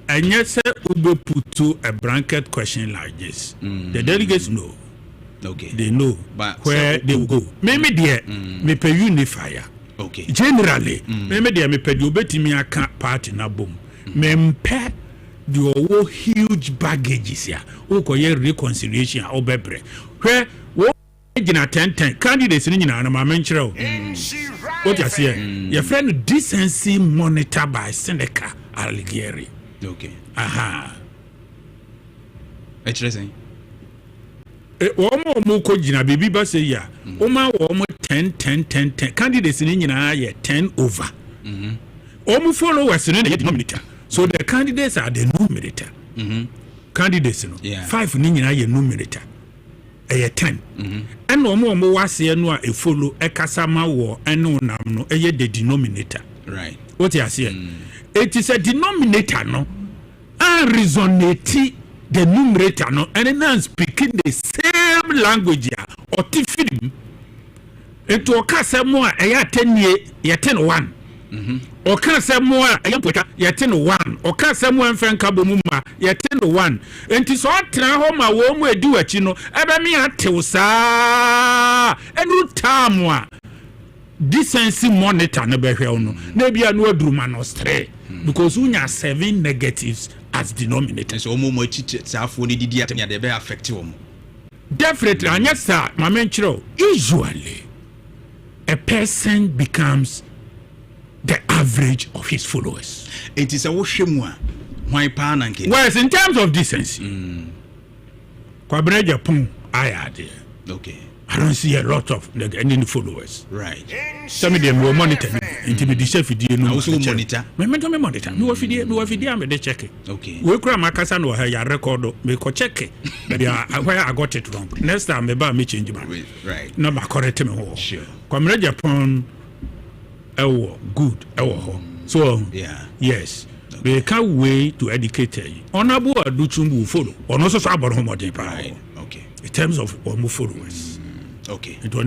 and yet say ube put to a blanket question like this the delegates know okay they know but where they will go maybe there me pay unifier okay generally maybe there me pay the obetimi aka party na bom me pay the huge baggages here okoye reconciliation obebre where wo gina 10 candidates ni nyina na ma menkyere o what you say your friend decency monitor by Seneca Alighieri okay interesting omo ko gina bibi ba say ya o ma wo mo 10 candidates ni nyina ye 10 over omo followers ni the denominator so the candidates are the numerator candidates no 5 ni nyina ye numerator 10 and omo wase no a e follow e kasama wo eno nam no the denominator right what you say it is a denominator no and resonate the numerator no and now speaking the same language or film into a case more a 10 year ya 10 1 or case more a ya 10 1 or case more friend kabumuma ya 10 1 and it's all tra home a wo mu do achi no ebe me atew saa enu tamwa decency monitor no be hwe no na bia no aduruma no stray because unya 7 negatives as denominator. So omo chiche safo ni didi atem ya dey be affect them. Definitely anya sa mamenchiro usually a person becomes the average of his followers. It is a wohwemu a hwan pa na nke. Whereas in terms of decency Kwabena Japan ayade. Okay. I don't see a lot of any followers. Right. Some of them will monitor me. Intimidation video no. Also monitor. Me monitor. Me video me dey check. Okay. We kura makasa no ya record me ko check. But where I got it wrong. Next time me ba me change man. Right. No ma correct me ho. Sure. Kwamre Japan good ho. So yeah. Yes. We can't wait to educate you. Honorable Aduchumbu follow. Or also about homodin. Right. Okay. In terms of followers. Okay. It was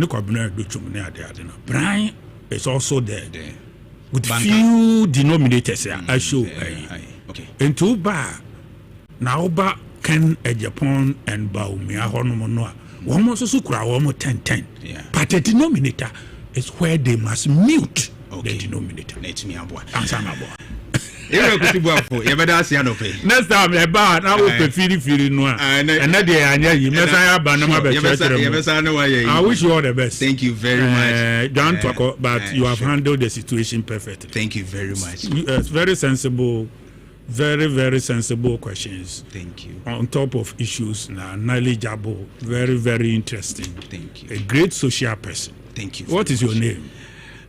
Brian is also there. With Banker. few denominators I show. Okay. And two bar now ba can a Japan and Baumia Honomonoa. One was also cry 10. Yeah. But the denominator is where they must mute the denominator. Let me abo. Answer my boy. Next time about I will feel no and that day I wish you all the best. Thank you very much. Jantuah, but you have handled the situation perfectly. Thank you very much. Very sensible, very sensible questions. Thank you. On top of issues knowledgeable, very interesting. Thank you. A great social person. Thank you. What is your name?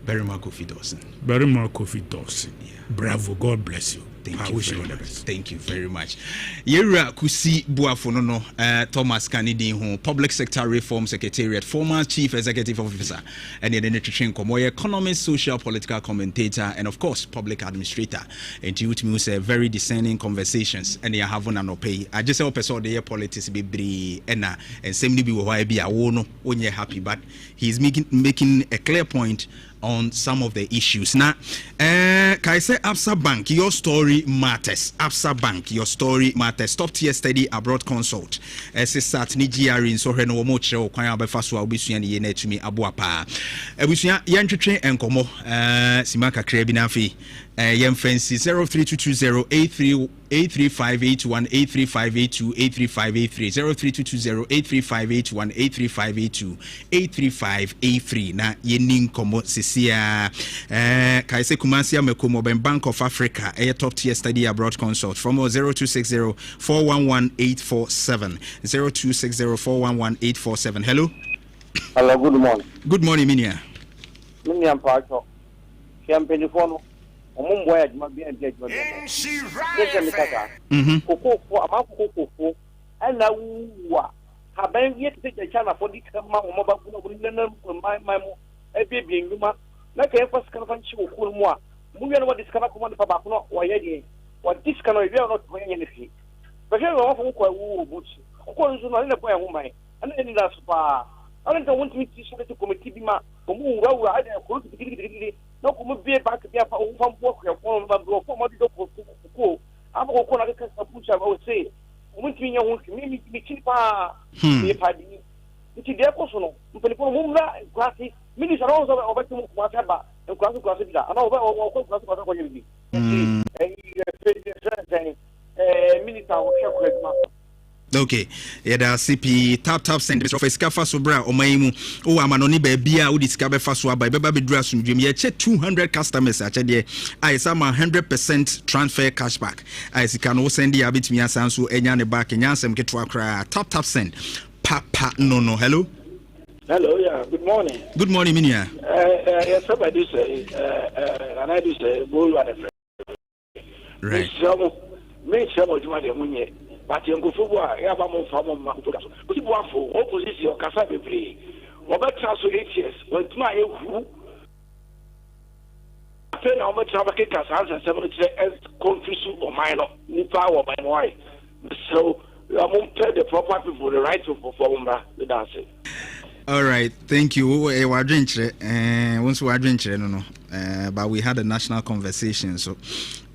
Barima Kofi Dawson. Barima Kofi Dawson. Yeah. Bravo. God bless you. Thank you very much. Thank you very much. Yera Kusi Buafono, Thomas Kennedy, who Public Sector Reform Secretariat, former Chief Executive Officer, and the Netrichenko, economist, social, political commentator, and of course, public administrator. And you to me say very discerning conversations, and you have one no pay. I just hope I saw the politics be bree and same be why be a wono when you're happy, but he's making a clear point on some of the issues. Now, can I say Absa Bank, your story matters. Absa Bank, your story matters. Top tier study abroad consult. SSAT ni GR in so no mo che kwan abefa so obusua ne ye na atumi aboapa. Abusua yantwetwe enkomo simaka kra bi na afi yem fancy 0322083 83581 83582 83583 032208358 83582 83583 na yenin komo sisia kaise Kumasi Amekomo Bank of Africa a top tier study abroad consult from 0260 411 847 0260 411 847. Hello, good morning. Good morning, Minia. Minia Pacho. Champagne phone. Omumbo ya juma bi engagement. Koko amako ana wuwa haban yet take China for the kama omoba kuna bulina my ebi nguma na ka yefas kan fan chi okuru mu a mu yɛ no what discover command pa ba no wa yɛ die what discover we are not going anything but here we want to ko wu buchi ko nzu no na ko ya humai ana ni da super ana nta want me to show the committee bi ma mu wura ada ko digidi no ko mu be back bi afa wo fam bo ko ba bro ko mo di do ko aba ko na ka pucha ba o say mu tinya hu mi chi pa e padi ti de ko so no mpelipo mu mra graphic minister also obetu mu kwa ba class bila ana oba o class kwa kwa yimi minister o shekwe ma. Okay, yeah, CP tap send this office kafa so bra omaimu o amanoni ba bia o discover fa so aba beba bedura sumdwem ye che 200 customers ache de I sama 100% transfer cashback I sika no send ya bitimi asan so enya ne back nyansem ketwa kra tap send papa no. Hello, yeah, good morning. Good morning, Minia. Yes, somebody say and I do say go you are the right. Me chamo juma de munye but you go for ya ba mo fa mo ma ko so ko ti bo afo opposition o kasa bebre o be transfer 8 years o tuma ehu ape na o me transfer ke kasa 7 confuse o minor ni pa wo by why so tell the proper people the right to perform the dancing. All right, thank you. We were drinking, once we were drinking, but we had a national conversation, so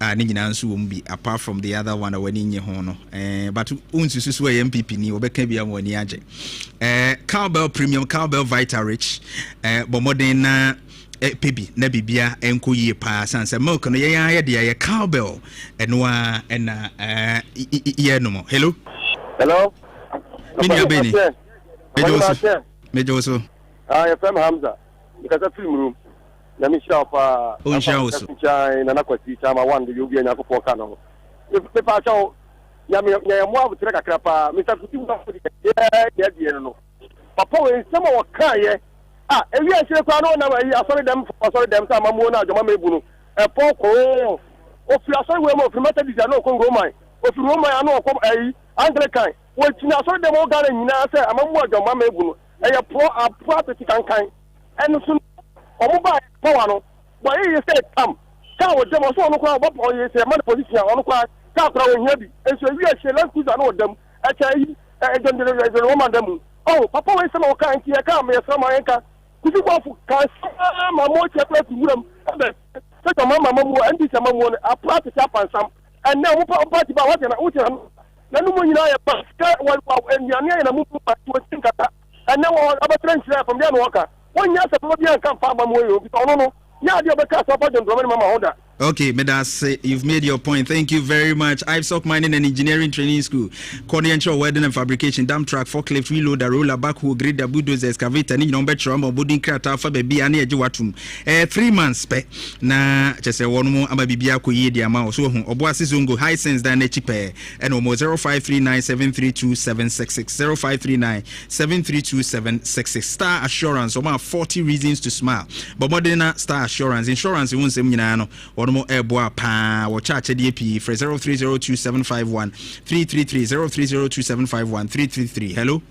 answer won't be apart from the other one when in your hono. But once you see MPP, you will be a one yaje. Cowbell Premium, Cowbell Vita Rich, Bomodena. Pebi na bibia enko yie pa sanse milk no ye ya cowbell enwa ena ye no mo. Hello Minya Beni Mejoso ya fam Hamza because film room na mi shapa on shawo na na kwati chama wande yobi anya ko foka no pe pa chawo ya mo abu tere kakra pa Mr. Kuti mu na ya no papa we nsema wo kan ye ewi asire kwa no na asori dem sa mamu na adoma mebu no poko ofi asori we mo firmata disa no ko roman ofi roman anu ko Anglican we tina asori dem o gare nyina se amamu adoma mebu no pro apati kankan enu so omo ba power no bo ye say tam ka wo dem so no kwa bo ye say man position onu kwa ka kra wo hia bi enso ewi asire lan kuza no dem yi ejendere roman dem papa we say no kan ki e ka me say ma enka kusi kwa fu ka mama chekla turam se to mama mu andi sama mu a practice apansam and now mu party ba what na uche na nu mu nyina ya ba ka wa nyane na mu pa to sinkata and now aba transfer from there no waka wonya se po bia kan fa mamu yo bi ono no nya de obeka so pa jondro mama hoda. Okay, Medas, you've made your point. Thank you very much. Ivesock Mining and Engineering Training School, Cordial Welding and Fabrication, Dam Truck, Forklift, Reloader, Roller, Backhoe, Grader, Bulldozer, Excavator, Ni Number Tram, Building Crata, Fabe, Ani, Juatum. 3 months, na just a one more, Amabibia, Kuye, the amount, so Oboasi Zungo, high sense than a cheaper, and almost 0539 732 766, 0539 732 766. Star Assurance, about 40 reasons to smile. But Modena Star Assurance, insurance, you won't say, mo eboa pa wo chache DP for 0302751333 0302751333. Hello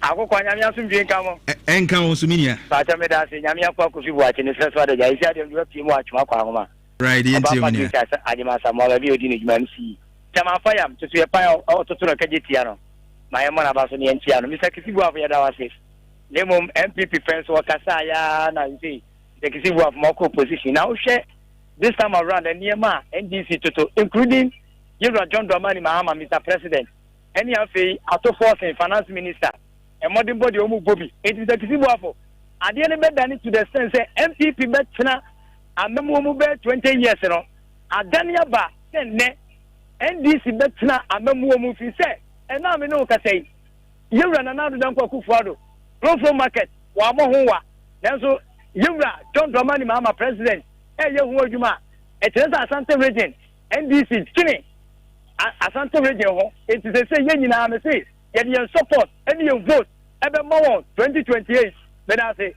akoko nyamia sumdwe nkamo enka wo suminia pa cha meda se nyamia kwa Kofi buache ne sreso ade ja isi ade ndo pie mu atwa kwa homa right yenti ominia ajima samola bi odi ne juma msi chama fayam tutu ye pa o tutu na kajetia no maye mo na baso ne yentia no Mr. Kofi buafu ya dawa safe lemo MPP fence wakasa ya na nti the Kofi buafu mako position na uhwe this time around, and Niema, NDC Toto, including John Dramani Mahama, Mr. President, any of the auto force and finance minister, and modern body Omu Bobby. It is a Kisibuafo. At the end of it, to the sense, MPP Betina, and Memumu 20 years ago, at Dania Ba, NDC Betina, and Memumu say, and now we know what I say. You run another Danko Kufado, Growth Market, Wamohua, then so you John Dramani Mahama, President. Juma, it is Asante region, NDC, Chini, Asante region, it is a say, Yenina, say, and support, and you vote, every more 2028, but I say.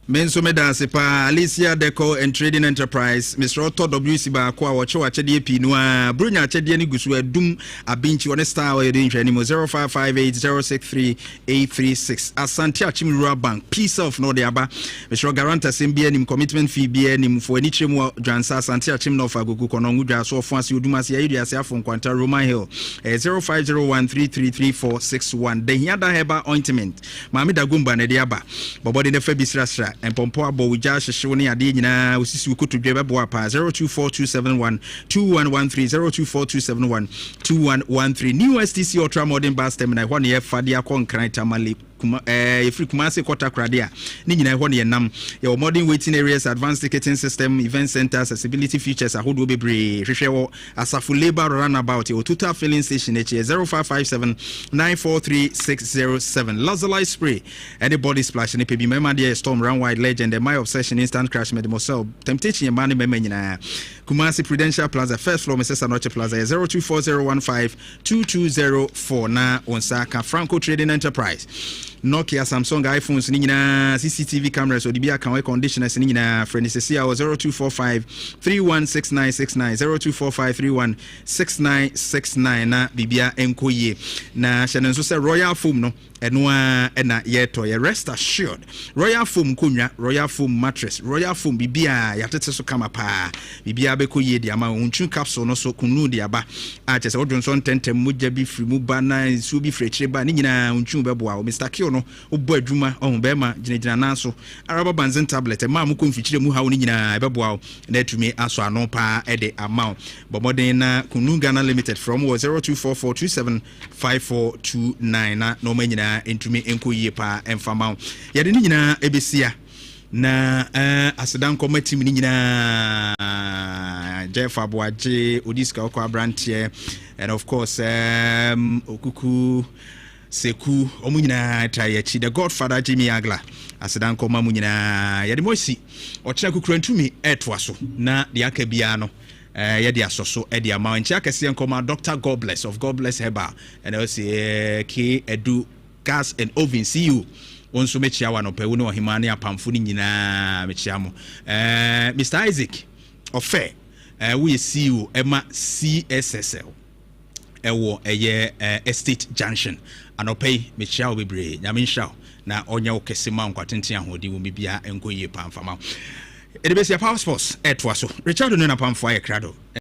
Menso Medase pa Alicia Deco and Trading Enterprise, Mr. Otto WC ba kwa wacho achedie pinua Brunya achedie ni gusu edum abinchi one star we dey animo 0558063836 Asante Achim Rural Bank Peace of no de aba Mr. Garanta sembia nim commitment fee bia nim fo ani tremu Jansa Asante Achim no fa gogu kono ngudwa so fo ase odum ase ayidi ase afon kwanta Roman Hill 0501333461 the hiada heba ointment Mami Dagumba ne de aba bobode ne fa bisrasra and pompo abo wija hyehywe ne ade nyina osisi ukotodwe bebo apa 0242712113 0242712113 new STC Ultra Modern Bus Terminal hɔ ne yɛ fade akɔnkran tamale free Kumasi Kota Kradia. Nina Honi Nam, your modern waiting areas, advanced ticketing system, event center, accessibility features, a hood be brave, Asafu labor runabout, your total filling station, 0557 943607. Lazuli spray, any body splash, and it member dear storm, run wide legend, and my obsession, instant crash, medimosel, temptation, and money memena. Kumasi Prudential Plaza, first floor, Mrs. Anoche Plaza, 0240152204 na on Saka Franco Trading Enterprise. Nokia, Samsung, iPhones, nina CCTV cameras, or the beer can conditioners, nina friend is 0245 316969 0245 316969 na bibia enkoye na Shannon so say Royal Foam no enoa ena yeto ye rest assured Royal Foam kunwa Royal Foam mattress Royal Foam bibia yatete so kama pa bibia bekoye di ama unchu capsule no so kunu di aba a chese odwonso tentem moja bi free mu ba na su bi frechire ba ni nyina unchu beboa o Mr. Kill no obo adwuma on be ma ginagina na so araba banzen tablet ma mu konfichire mu ha ni nyina beboa na atumi aso ano pa e de amount bomoden na kunu Ghana Limited from 0244275429 na no ma nyina entumi enkoyie pa emfama yade ni nyina ebesia na asedan committee ni nyina Jeff Abuaje Odiska Okwa Brantie and of course Okuku Seku omunyina tayechi the Godfather Jimmy Agla asedan koma munyina yade mosi ochina kukurantumi etwaso na de akabia no yadi asoso edi ama nchi akese nkoma Dr. God Bless of God Bless Herbal and also K Edu Gas and Oven CEO onso mechia wa no pe wo no himane apamfo ni nyina mechia mo Mr. Isaac Ofe we CEO ema CSSL ewo eye Estate Junction anopay mechia wo bebre nyame nhwa na onya wo kesema nkwatenten ahodi wo bibia enkoyie pamfama edebesi power sports etwaso Richard no na pamfo aye krado